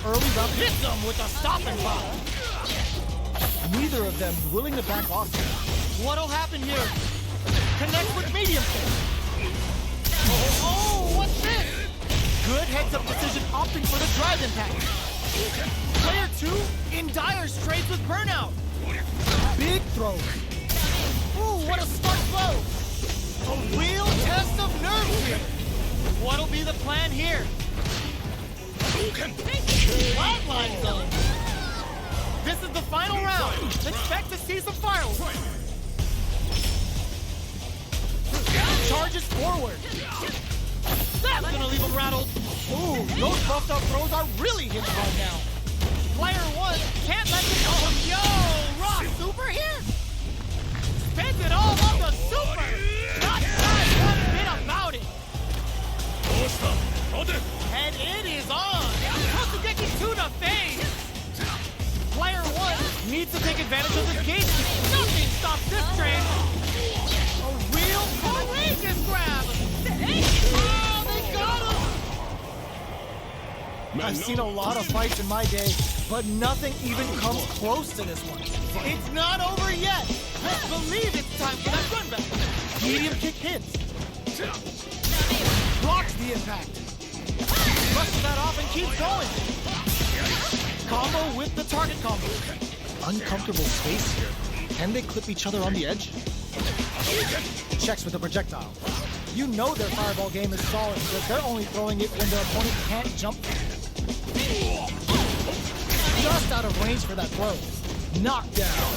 Speaker 1: Early round hits them with a stop and block. Neither of them willing to back off. What'll happen here? Connect with medium kick. Oh, what's this? Good heads-up decision opting for the drive impact. Player 2 in dire straits with burnout. Big throw. Ooh, what a smart throw. A real test of nerves here. What'll be the plan here? Flatline zone. This is the final round. Expect to see some fireworks. Charges forward. That's gonna leave him rattled. Ooh, those buffed up throws are really hitting right now. Player one can't let this go. Yo, Rock super here? Spends it all on the super. Not shy one bit about it. And it is on. Kosugeki to the face. Player one needs to take advantage of this game. Nothing stops this train. A real courageous grab. Oh, they got him. I've seen a lot of fights in my day, but nothing even comes close to this one. It's not over yet. Let's believe it's time for that run back. Medium kick hits. Blocks the impact. Brushes that off and keeps going. Combo with the target combo. Uncomfortable space here. Can they clip each other on the edge? Checks with the projectile. You know their fireball game is solid because they're only throwing it when their opponent can't jump. Just out of range for that throw. Knockdown.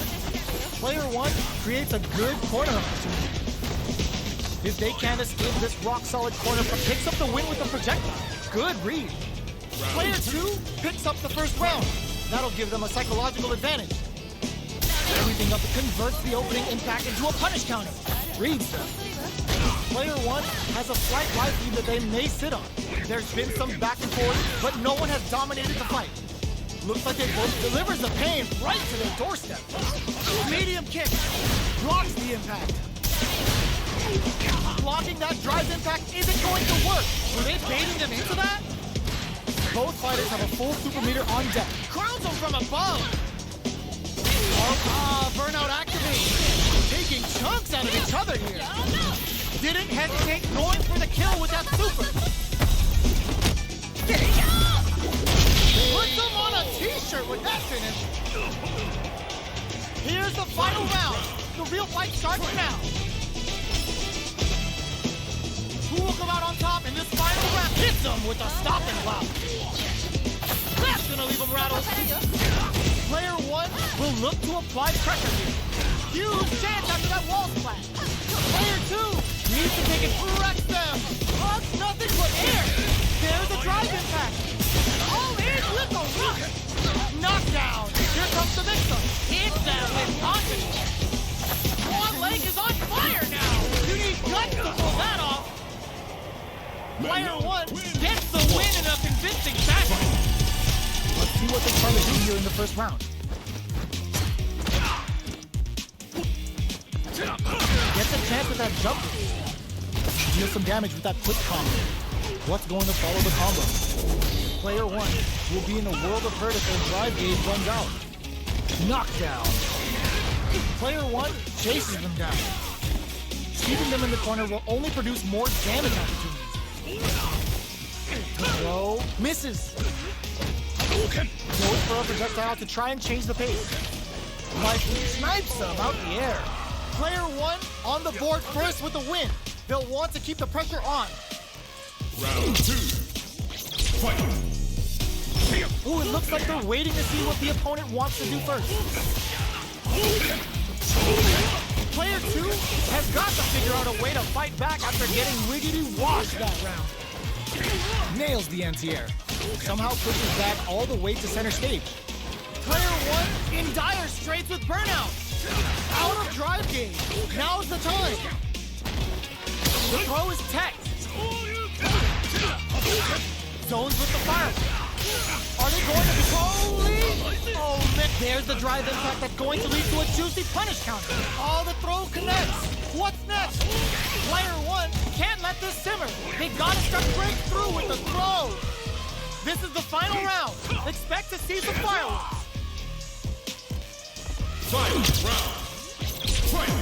Speaker 1: Player one creates a good corner opportunity. If they can't escape this rock-solid corner, picks up the win with the projectile. Good read. Player two picks up the first round. That'll give them a psychological advantage. Everything up converts the opening impact into a punish counter. Reads them. Player one has a slight life lead that they may sit on. There's been some back and forth, but no one has dominated the fight. Looks like they both delivers the pain right to their doorstep. Medium kick blocks the impact. Blocking that drive impact isn't going to work. Were they baiting them into that? Both fighters have a full super meter on deck. Crowns them from above. Burnout activated. Taking chunks out of each other here. Didn't hesitate going for the kill with that super. Put them on a t-shirt with that finish. Here's the final round. The real fight starts now. Who will come out on top in this final round? Hits them with a stop and block. That's gonna leave them rattled. Player one will look to apply pressure here. Huge chance after that wall splash. Player two needs to take it wreck them. Hugs nothing but air. There's a drive impact. All in with a rush. Knockdown. Here comes the mix-up. Hits them with confidence. One leg is on fire now. You need guts to pull that off. Player one gets the win in a convincing fashion. Let's see what they try to do here in the first round. Gets a chance with that jump. Deal some damage with that quick combo. What's going to follow the combo? Player one will be in a world of hurt if their drive gauge runs out. Knockdown. Player one chases them down. Keeping them in the corner will only produce more damage opportunities. Throw misses. Goes for a projectile to try and change the pace. Likely snipes them out the air. Player one on the board first with the win. They'll want to keep the pressure on.
Speaker 2: Round two. Fight.
Speaker 1: Ooh, it looks like they're waiting to see what the opponent wants to do first. Player two has got to figure out a way to fight back after getting wiggity washed that round. Nails the anti-air. Somehow pushes back all the way to center stage. Player one in dire straits with burnout. Out of drive gauge. Now's the time. The throw is tech. Zones with the fire. Are they going to be holy? Oh man, there's the drive impact that's going to lead to a juicy punish counter. Oh, the throw connects. What's next? Player one can't let this simmer. They gotta start break through with the throw. This is the final round. Expect to see some fireworks.
Speaker 2: Final round. Fight.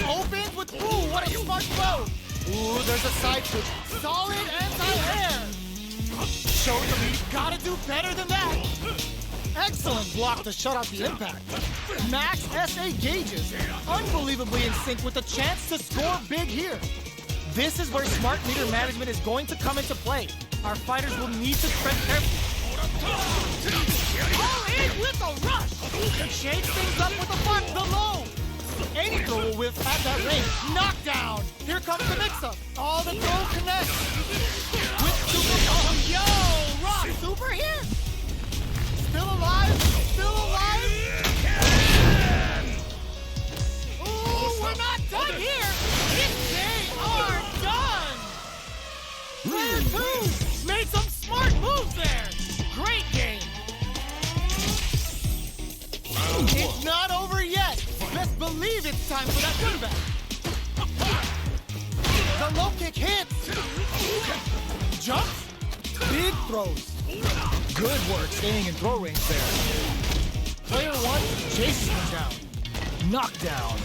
Speaker 1: Opens with, ooh, what a smart throw. Ooh, there's a side switch. Solid anti-air. Shows them he's gotta do better than that. Excellent block to shut out the impact. Max SA gauges. Unbelievably in sync with a chance to score big here. This is where smart meter management is going to come into play. Our fighters will need to tread carefully. All in with a rush. Shakes things up with a butt, the low. Any throw will whiff at that range. Knockdown. Here comes the mix-up. All the throw connects. With super. Oh, yo, Rock super here. Still alive. Still alive. Ooh, we're not done here. They are done. Player 2 made some smart moves there. Great game. It's not over yet. Best believe it's time for that comeback. The low kick hits. Jumps. Big throws. Good work staying in throw range there. Player 1 chases him down. Knockdown.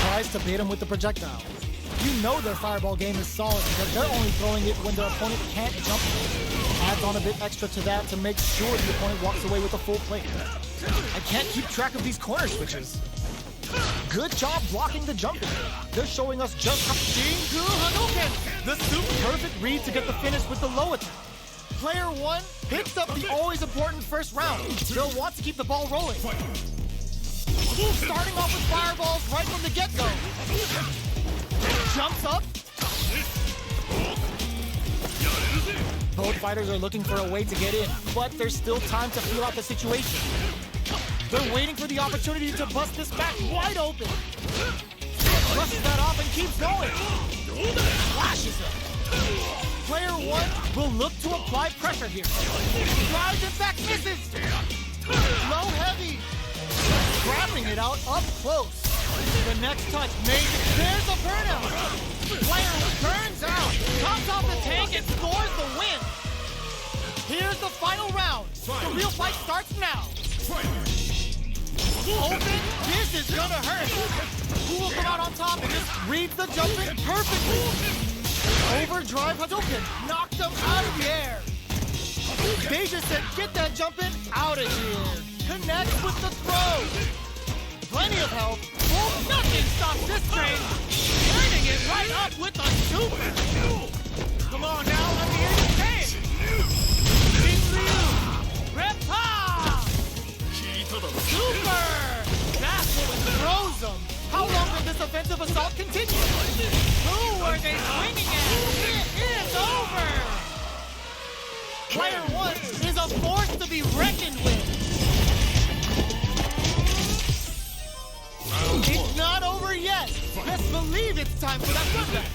Speaker 1: Tries to bait him with the projectile. You know their fireball game is solid because they're only throwing it when their opponent can't jump. Adds on a bit extra to that to make sure the opponent walks away with a full plate. I can't keep track of these corner switches. Good job blocking the jumping. They're showing us just how Jingu Hadouken. The super perfect read to get the finish with the low attack. Player 1 picks up the always important first round. They'll want to keep the ball rolling. Starting off with fireballs right from the get-go. Jumps up. Both fighters are looking for a way to get in, but there's still time to feel out the situation. They're waiting for the opportunity to bust this back wide open. Brushes that off and keeps going. Flashes him. Player 1 will look to apply pressure here. Drives and back misses. Low heavy. Grabbing it out up close. The next touch made. There's a burnout. Player turns out, comes off the tank and scores the win. Here's the final round. The real fight starts now. Open. This is gonna hurt. Who will come out on top and just reads the jumping perfectly? Overdrive Hadouken knocked them out of the air. They just said, get that jumping out of here. Connects with the throw. Plenty of help. Oh, nothing stops this train. Turning it right up with the super. Come on now, let me hear you say it. Repa! Super! That's what throws them. How long can this offensive assault continue? Who are they swinging at? It is over! Player 1 is a force to be reckoned with. It's not over yet. Best believe it's time for that comeback.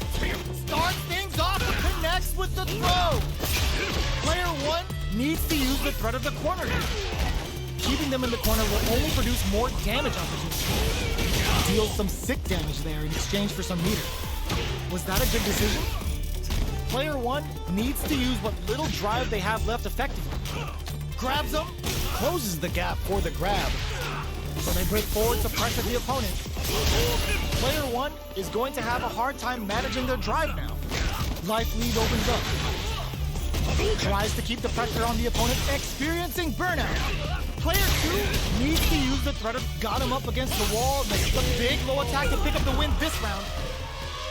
Speaker 1: Starts things off and connects with the throw. Player 1 needs to use the threat of the corner. Keeping them in the corner will only produce more damage opportunities. Deals some sick damage there in exchange for some meter. Was that a good decision? Player 1 needs to use what little drive they have left effectively. Grabs them, closes the gap for the grab. So they break forward to pressure the opponent. Player 1 is going to have a hard time managing their drive now. Life lead opens up. Tries to keep the pressure on the opponent, experiencing burnout. Player 2 needs to use the threat of got him up against the wall, makes a big low attack to pick up the win this round.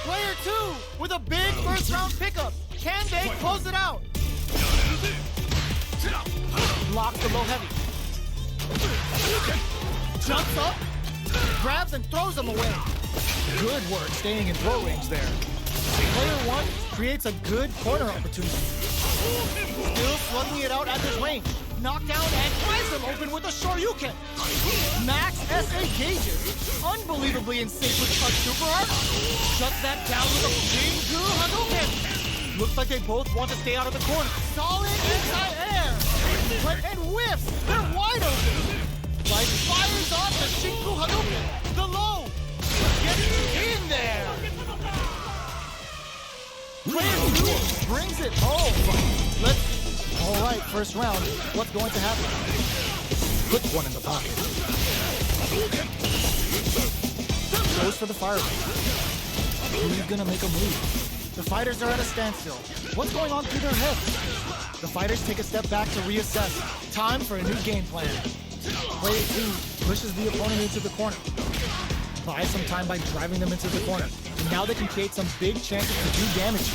Speaker 1: Player 2 with a big first round pickup. Can they close it out? Blocks the low heavy. Jumps up, grabs and throws them away. Good work staying in throw range there. Player 1 creates a good corner opportunity. Still slugging it out at his range. Knockdown and tries them open with a Shoryuken. Max SA gauges. Unbelievably in sync with a super art. Shuts that down with a Jingu Hadouken. Looks like they both want to stay out of the corner. Solid anti-air. And whiffs. They're wide open. Light fires off the Jingu Hadouken. The low. Gets in there. Player 2 brings it home. All right, first round. What's going to happen? Puts one in the pocket. Goes for the fireball. Who's gonna make a move? The fighters are at a standstill. What's going on through their heads? The fighters take a step back to reassess. Time for a new game plan. Player 2 pushes the opponent into the corner. Buys some time by driving them into the corner. And now they can create some big chances to do damage.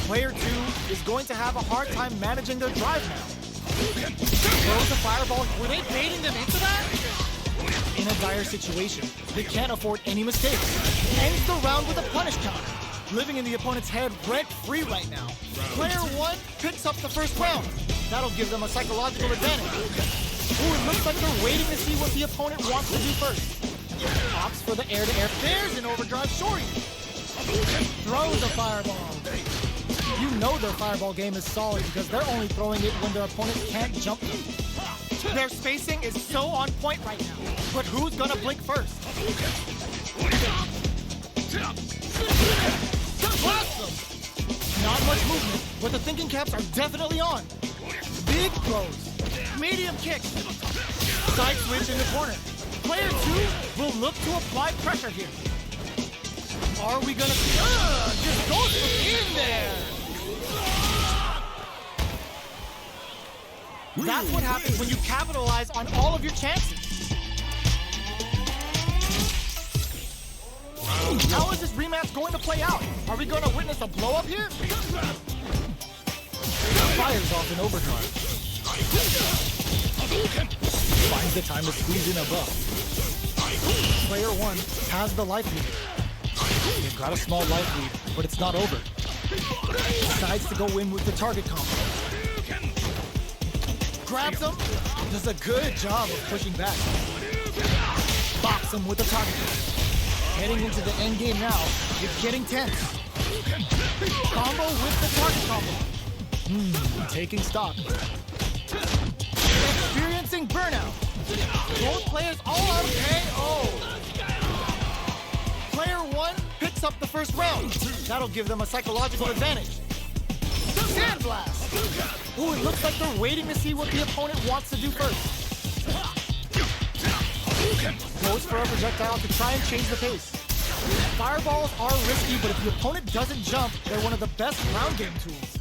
Speaker 1: Player 2 is going to have a hard time managing their drive now. Throws the fireball. Were they baiting them into that? in a dire situation. They can't afford any mistakes. Ends the round with a punish counter, living in the opponent's head rent-free right now. Player 1 picks up the first round. That'll give them a psychological advantage. Ooh, it looks like they're waiting to see what the opponent wants to do first. Opts for the air-to-air. There's an overdrive shorty. Throws a fireball. You know their fireball game is solid because they're only throwing it when their opponent can't jump them. Their spacing is so on point right now. But who's gonna blink first? Awesome! Not much movement, but the thinking caps are definitely on. Big throws. Medium kicks. Side switch in the corner. Player 2 will look to apply pressure here. Are we gonna see? Just goes in there! That's what happens when you capitalize on all of your chances. How is this rematch going to play out? Are we going to witness a blow-up here? Fires off an overdrive. Finds the time to squeeze in a buff. Player 1 has the life lead. They've got a small life lead, but it's not over. Decides to go in with the target combo. Grabs him, does a good job of pushing back. Bops him with the target. Heading into the end game now, it's getting tense. Combo with the target combo. Taking stock. Experiencing burnout. Both players all out of KO. Player 1 picks up the first round. That'll give them a psychological advantage. Sandblast! Ooh, it looks like they're waiting to see what the opponent wants to do first. Goes for a projectile to try and change the pace. Fireballs are risky, but if the opponent doesn't jump, they're one of the best ground game tools.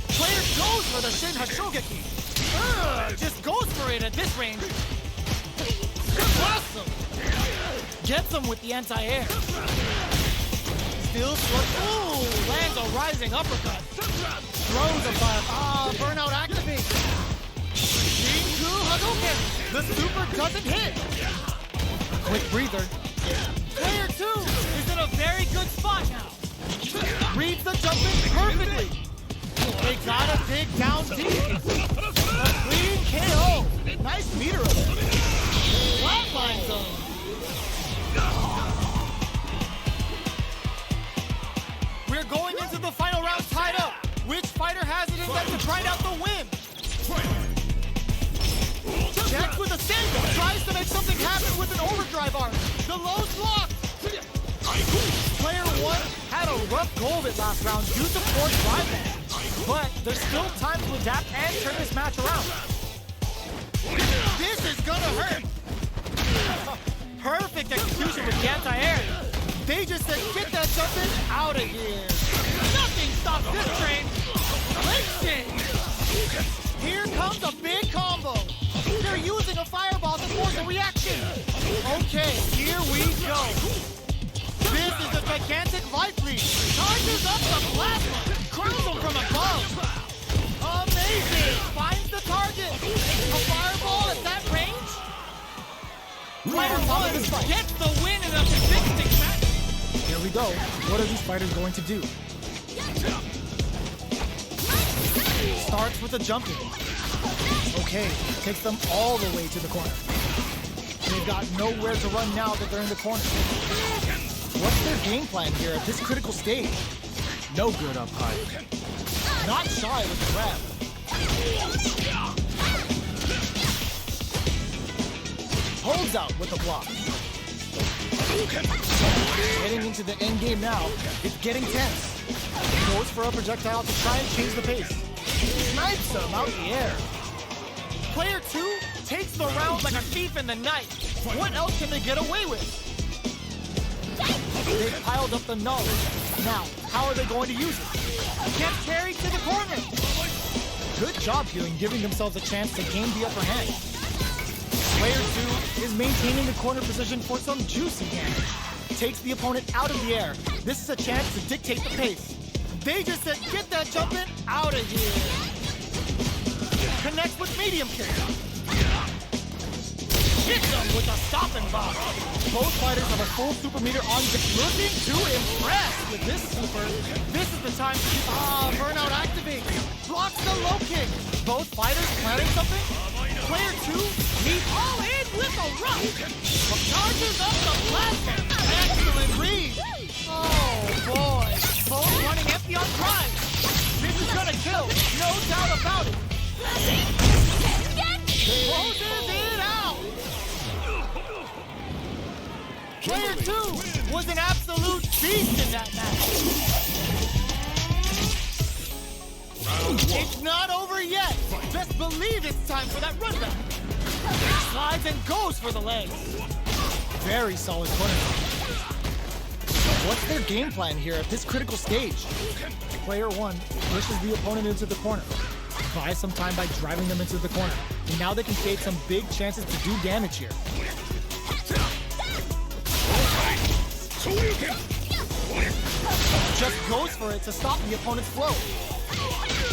Speaker 1: Player goes for the Shin Hashogeki. Just goes for it at this range. Awesome! Gets him with the anti-air. Still slow. Ooh, lands a rising uppercut. Throws a fire. Burnout activates. Shinku Hadouken. The super doesn't hit. Quick breather. Player 2 is in a very good spot now. Reads the jump in perfectly. They gotta dig down deep. A clean KO. Nice meter of it. Flatline zone. We're going into the final round tied up. Which fighter has it in them to try out the win? Checks with a single. Tries to make something happen with an overdrive arm. The low's locked. Player 1 had a rough go of it last round due to poor drive. But there's still time to adapt and turn this match around. This is gonna hurt. Perfect execution with the anti-air. They just said, get that something out of here. Nothing stops this train. Listen. Here comes a big combo. They're using a fireball to force a reaction. Okay, here we go. This is a gigantic life lead. Charges up the plasma. Crowns him from above. Amazing. Finds the target. A fireball at that range. Player 1 gets the win in a convincing match. Here we go. What are these fighters going to do? Starts with a jumping. Okay, takes them all the way to the corner. They've got nowhere to run now that they're in the corner. What's their game plan here at this critical stage? No good up high. Not shy with the grab. Holds out with the block. Heading into the end game now, it's getting tense. Goes for a projectile to try and change the pace. Snipes him out the air. Player 2 takes the round like a thief in the night. What else can they get away with? They've piled up the knowledge. Now, how are they going to use it? Gets carried to the corner. Good job here in giving themselves a chance to gain the upper hand. Player 2 is maintaining the corner position for some juicy damage. Takes the opponent out of the air. This is a chance to dictate the pace. They just said, get that jumping out of here. Connects with medium kick. hits him with a stopping bomb. Both fighters have a full super meter on deck, looking to impress with this super. This is the time to burnout activates. Blocks the low kick. Both fighters planning something. Player 2 needs all in with a rush. Charges up the plastic. Excellent read. Oh boy. Both running empty on drive. This is gonna kill. No doubt about it. Closes it out. Player 2 was an absolute beast in that match. It's not over yet. Best believe it's time for that run back. Slides and goes for the legs. Very solid corner. What's their game plan here at this critical stage? Player 1 pushes the opponent into the corner. Buys some time by driving them into the corner. And now they can create some big chances to do damage here. Just goes for it to stop the opponent's flow.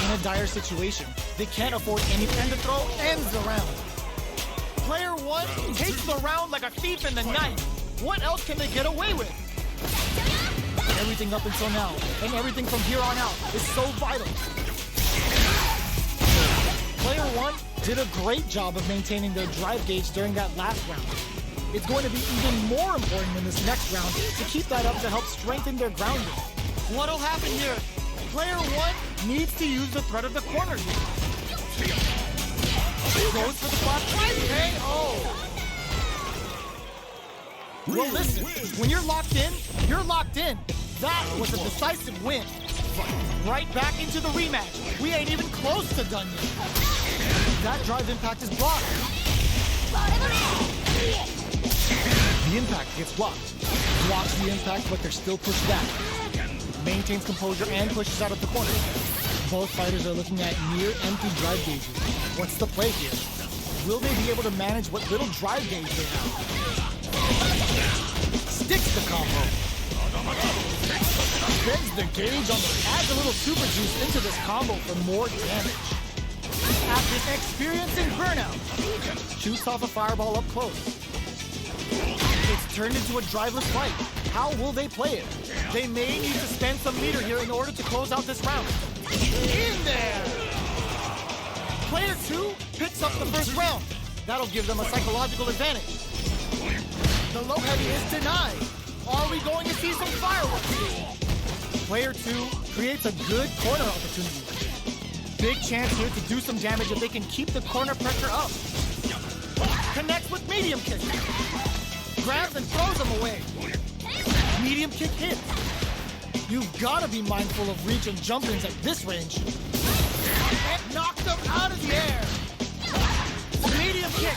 Speaker 1: In a dire situation, they can't afford any end to throw ends the round. Player 1 takes the round like a thief in the night. What else can they get away with? Everything up until now, and everything from here on out, is so vital. Player 1 did a great job of maintaining their drive gauge during that last round. It's going to be even more important in this next round to keep that up to help strengthen their grounding. What'll happen here? Player 1 needs to use the threat of the corner here. Goes for the flat try. Oh. Well, listen, when you're locked in, you're locked in. That was a decisive win. Right back into the rematch. We ain't even close to done yet. That drive impact is blocked. The impact gets blocked. Blocks the impact, but they're still pushed back. Maintains composure and pushes out of the corner. Both fighters are looking at near empty drive gauges. What's the play here? Will they be able to manage what little drive gauge they have? Sticks the combo. Bends the gauge on adds a little super juice into this combo for more damage. After experiencing burnout, shoots off a fireball up close. It's turned into a driveless fight. How will they play it? They may need to spend some meter here in order to close out this round. In there! Player 2 picks up the first round. That'll give them a psychological advantage. The low heavy is denied. Are we going to see some fireworks here? Player 2 creates a good corner opportunity. Big chance here to do some damage if they can keep the corner pressure up. Connects with medium kick. Grabs and throws him away. Medium kick hits. You've got to be mindful of reach and jump-ins at this range. And knocks him out of the air. Medium kick.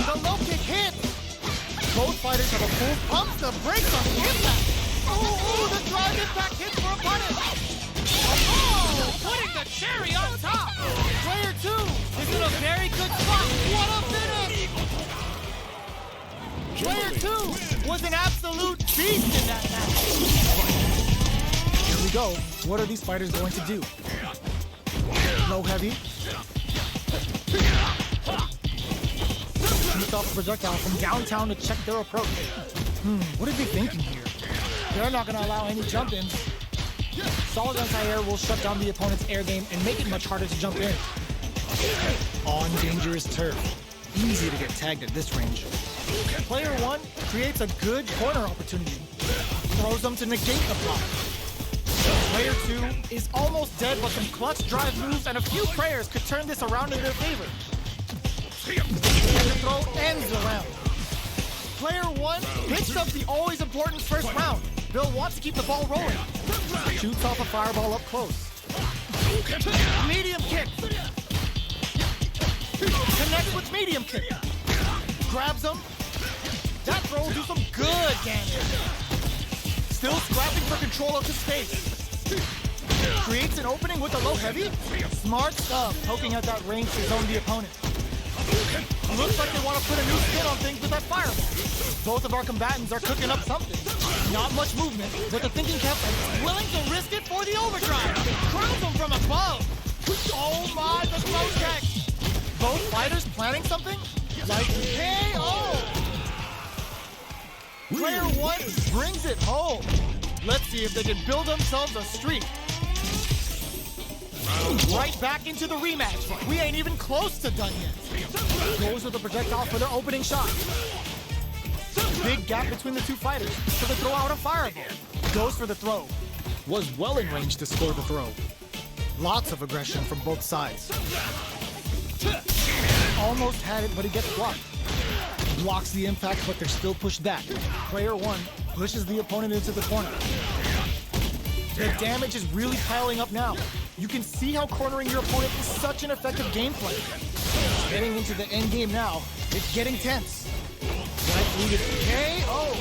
Speaker 1: The low kick hits. Both fighters have a full pump the brakes on the impact. Oh, the drive impact hits for a punish. Oh, putting the cherry on top. Player 2 is in a very good spot. What a finish. Player 2 was an absolute beast in that match. Here we go. What are these fighters going to do? Low heavy. Shoots off a projectile from downtown to check their approach. What are they thinking here? They're not going to allow any jump-ins. Solid anti-air will shut down the opponent's air game and make it much harder to jump in. On dangerous turf. Easy to get tagged at this range. Player 1 creates a good corner opportunity. Throws them to negate the block. Player 2 is almost dead, but some clutch drive moves and a few prayers could turn this around in their favor. And the throw ends the round. Player 1 picks up the always important first round. Bill wants to keep the ball rolling. Shoots off a fireball up close. Medium kick. Connects with medium kick. Grabs him. That throw will do some good damage. Still scrapping for control of the space. Creates an opening with a low heavy. Smart stuff, poking at that range to zone the opponent. Looks like they want to put a new spin on things with that fireball. Both of our combatants are cooking up something. Not much movement, but the thinking cap is willing to risk it for the overdrive. Crowns them from above. Oh my, the slow check. Both planning something? Like KO! Player 1 brings it home. Let's see if they can build themselves a streak. Right back into the rematch. We ain't even close to done yet. Goes with the projectile for their opening shot. Big gap between the two fighters, so they throw out a fireball. Goes for the throw. Was well in range to score the throw. Lots of aggression from both sides. Almost had it, but he gets blocked. Blocks the impact, but they're still pushed back. Player 1 pushes the opponent into the corner. The damage is really piling up now. You can see how cornering your opponent is such an effective gameplay. Getting into the end game now, it's getting tense. Right lead is KO.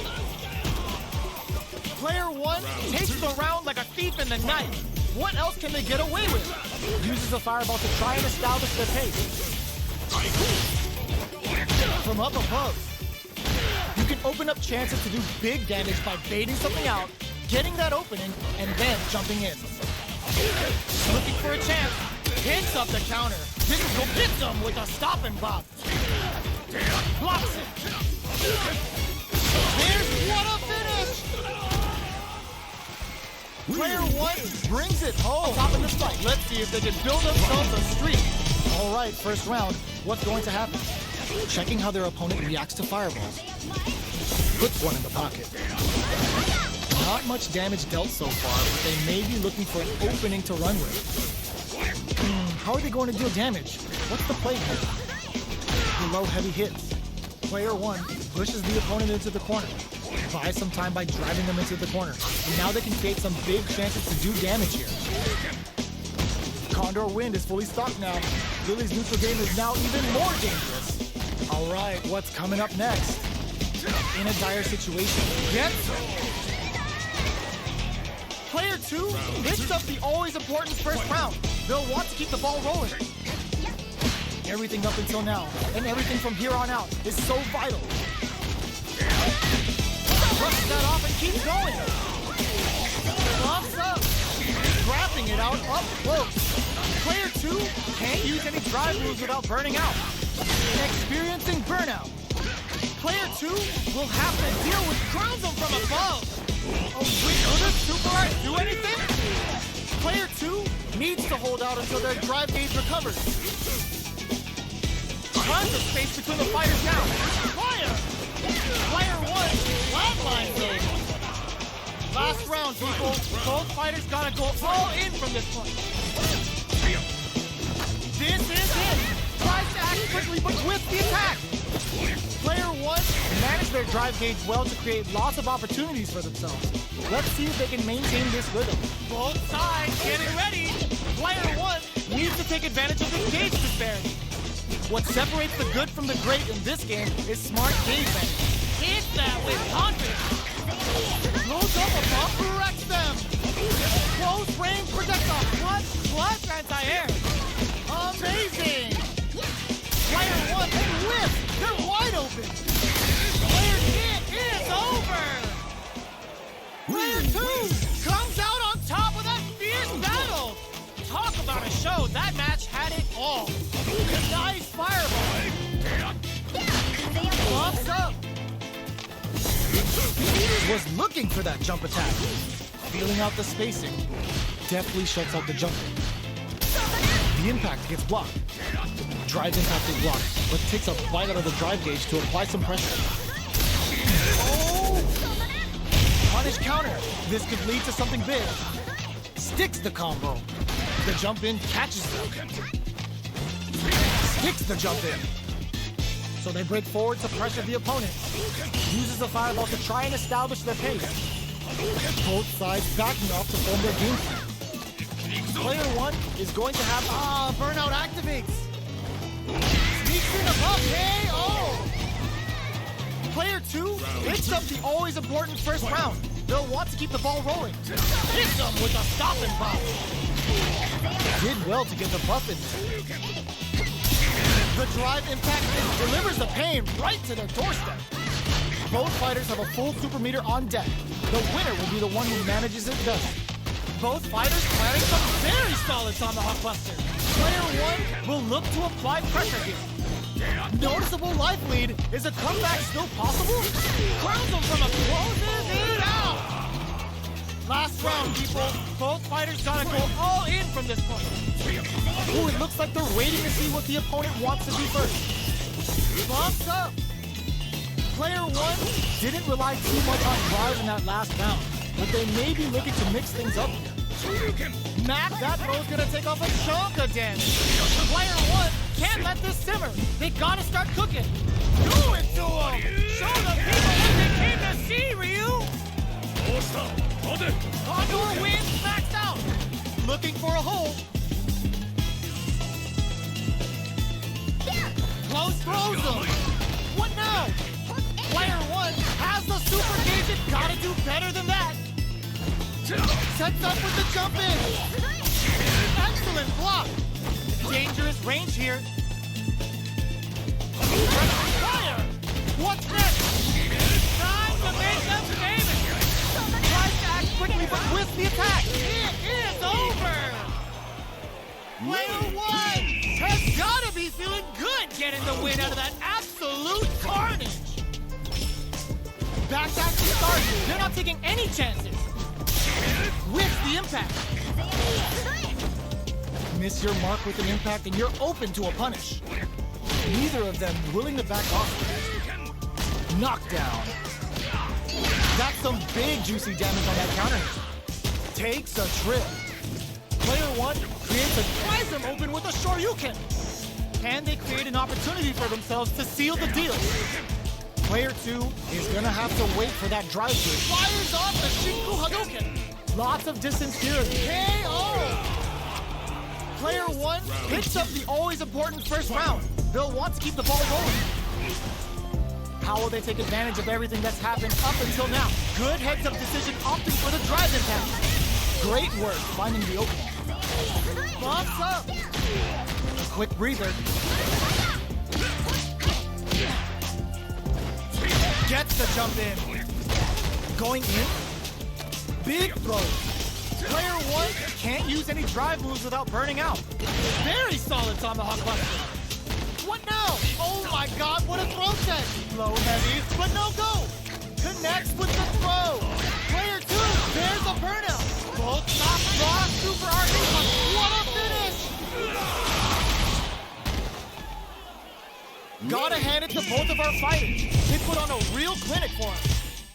Speaker 1: Player 1 takes the round like a thief in the night. What else can they get away with? Uses a fireball to try and establish their pace. From up above, you can open up chances to do big damage by baiting something out, getting that opening, and then jumping in. Looking for a chance, hits up the counter. This gets him with a stop and bop. Blocks it. There's what a finish! Player 1 brings it home. Top of this fight. Let's see if they can build themselves a streak. All right, first round. What's going to happen? Checking how their opponent reacts to fireballs. Puts one in the pocket. Not much damage dealt so far, but they may be looking for an opening to run with. How are they going to deal damage? What's the play here? Below heavy hits. Player 1 pushes the opponent into the corner. Buys some time by driving them into the corner. And now they can create some big chances to do damage here. Condor Wind is fully stocked now. Lily's neutral game is now even more dangerous. All right, what's coming up next? In a dire situation. Player 2 picks up the always important first round. They'll want to keep the ball rolling. Everything up until now, and everything from here on out, is so vital. Brushes that off and keeps going. Locks up. Grabbing it out up close. Player 2 can't use any drive moves without burning out. Experiencing burnout. Player 2 will have to deal with grounds them from above. Oh, will the super art do anything? Player 2 needs to hold out until their drive gauge recovers. Tons of space between the fighters now. Fire! Player 1 flatline zone. Last round, people. Both fighters gotta go all in from this point. This is it. Tries to act quickly, but with the attack. Player 1 managed their drive gauge well to create lots of opportunities for themselves. Let's see if they can maintain this rhythm. Both sides getting ready. Player 1 needs to take advantage of this gauge disparity. What separates the good from the great in this game is smart gauge management. Hit that with confidence. Blows up above, corrects them. Close range projectile. Clutch anti-air. Amazing. Player 1 lifts. They're wide open. Player hit is over. Player 2 comes out on top of that fierce battle. Talk about a show. That match had it all. Nice fireball. Bumps up. Was looking for that jump attack. Feeling out the spacing. Deftly shuts out the jumping. The impact gets blocked. Drive impact is blocked, but takes a bite out of the drive gauge to apply some pressure. Oh! Punish counter. This could lead to something big. Sticks the combo. The jump in catches them. Sticks the jump in. So they break forward to pressure the opponent. Uses a fireball to try and establish their pace. Both sides backing off to form their game plan. Player 1 is going to have burnout activates. Sneaks in above KO. Player 2 picks up the always important first round. They'll want to keep the ball rolling. Hits them with a stop and bop. Did well to get the buff in there. The drive impact delivers the pain right to their doorstep. Both fighters have a full super meter on deck. The winner will be the one who manages it best. Both fighters planning some very solid tomahawk busters. Player 1 will look to apply pressure here. Noticeable life lead. Is a comeback still possible? Crowns him from a closes it out. Last round, people. Both fighters gotta go all in from this point. Ooh, it looks like they're waiting to see what the opponent wants to do first. Bumps up. Player 1 didn't rely too much on drive in that last round, but they may be looking to mix things up here. Mac, that throw's gonna take off a chunk of damage. Player 1 can't let this simmer. They gotta start cooking. Do it to them! Show the people what they came to see, Ryu! Condor wins, maxed out! Looking for a hole. Close throws him. What now? Player 1 has the super gauge. It gotta do better than that. Sets up with the jump in. Excellent block. Dangerous range here. Fire! What's next? Time to make them famous. Tries to act quickly, but with the attack. It is over. Player 1 has gotta be feeling good getting the win out of that absolute carnage. Back to start. They're not taking any chances. With the impact. Miss your mark with an impact and you're open to a punish. Neither of them willing to back off. Knockdown. That's some big juicy damage on that counter. Takes a trip. Player 1 creates a tries him open with a Shoryuken. Can they create an opportunity for themselves to seal the deal? Player 2 is gonna have to wait for that drive through. Fires off the Shinku Hadouken. Lots of distance here. KO! Player 1 picks up the always important first round. They'll want to keep the ball rolling. How will they take advantage of everything that's happened up until now? Good heads-up decision opting for the drive impact. Great work finding the opening. Bumps up. Quick breather. Gets the jump in. Going in. Big throw. Player 1 can't use any drive moves without burning out. Very solid tomahawk buster. What now? Oh my god, what a throw set. Low heavies, but no go. Connects with the throw. Player 2, there's a burnout. Both top raw super arcade. What a finish. Gotta hand it to both of our fighters. They put on a real clinic for us.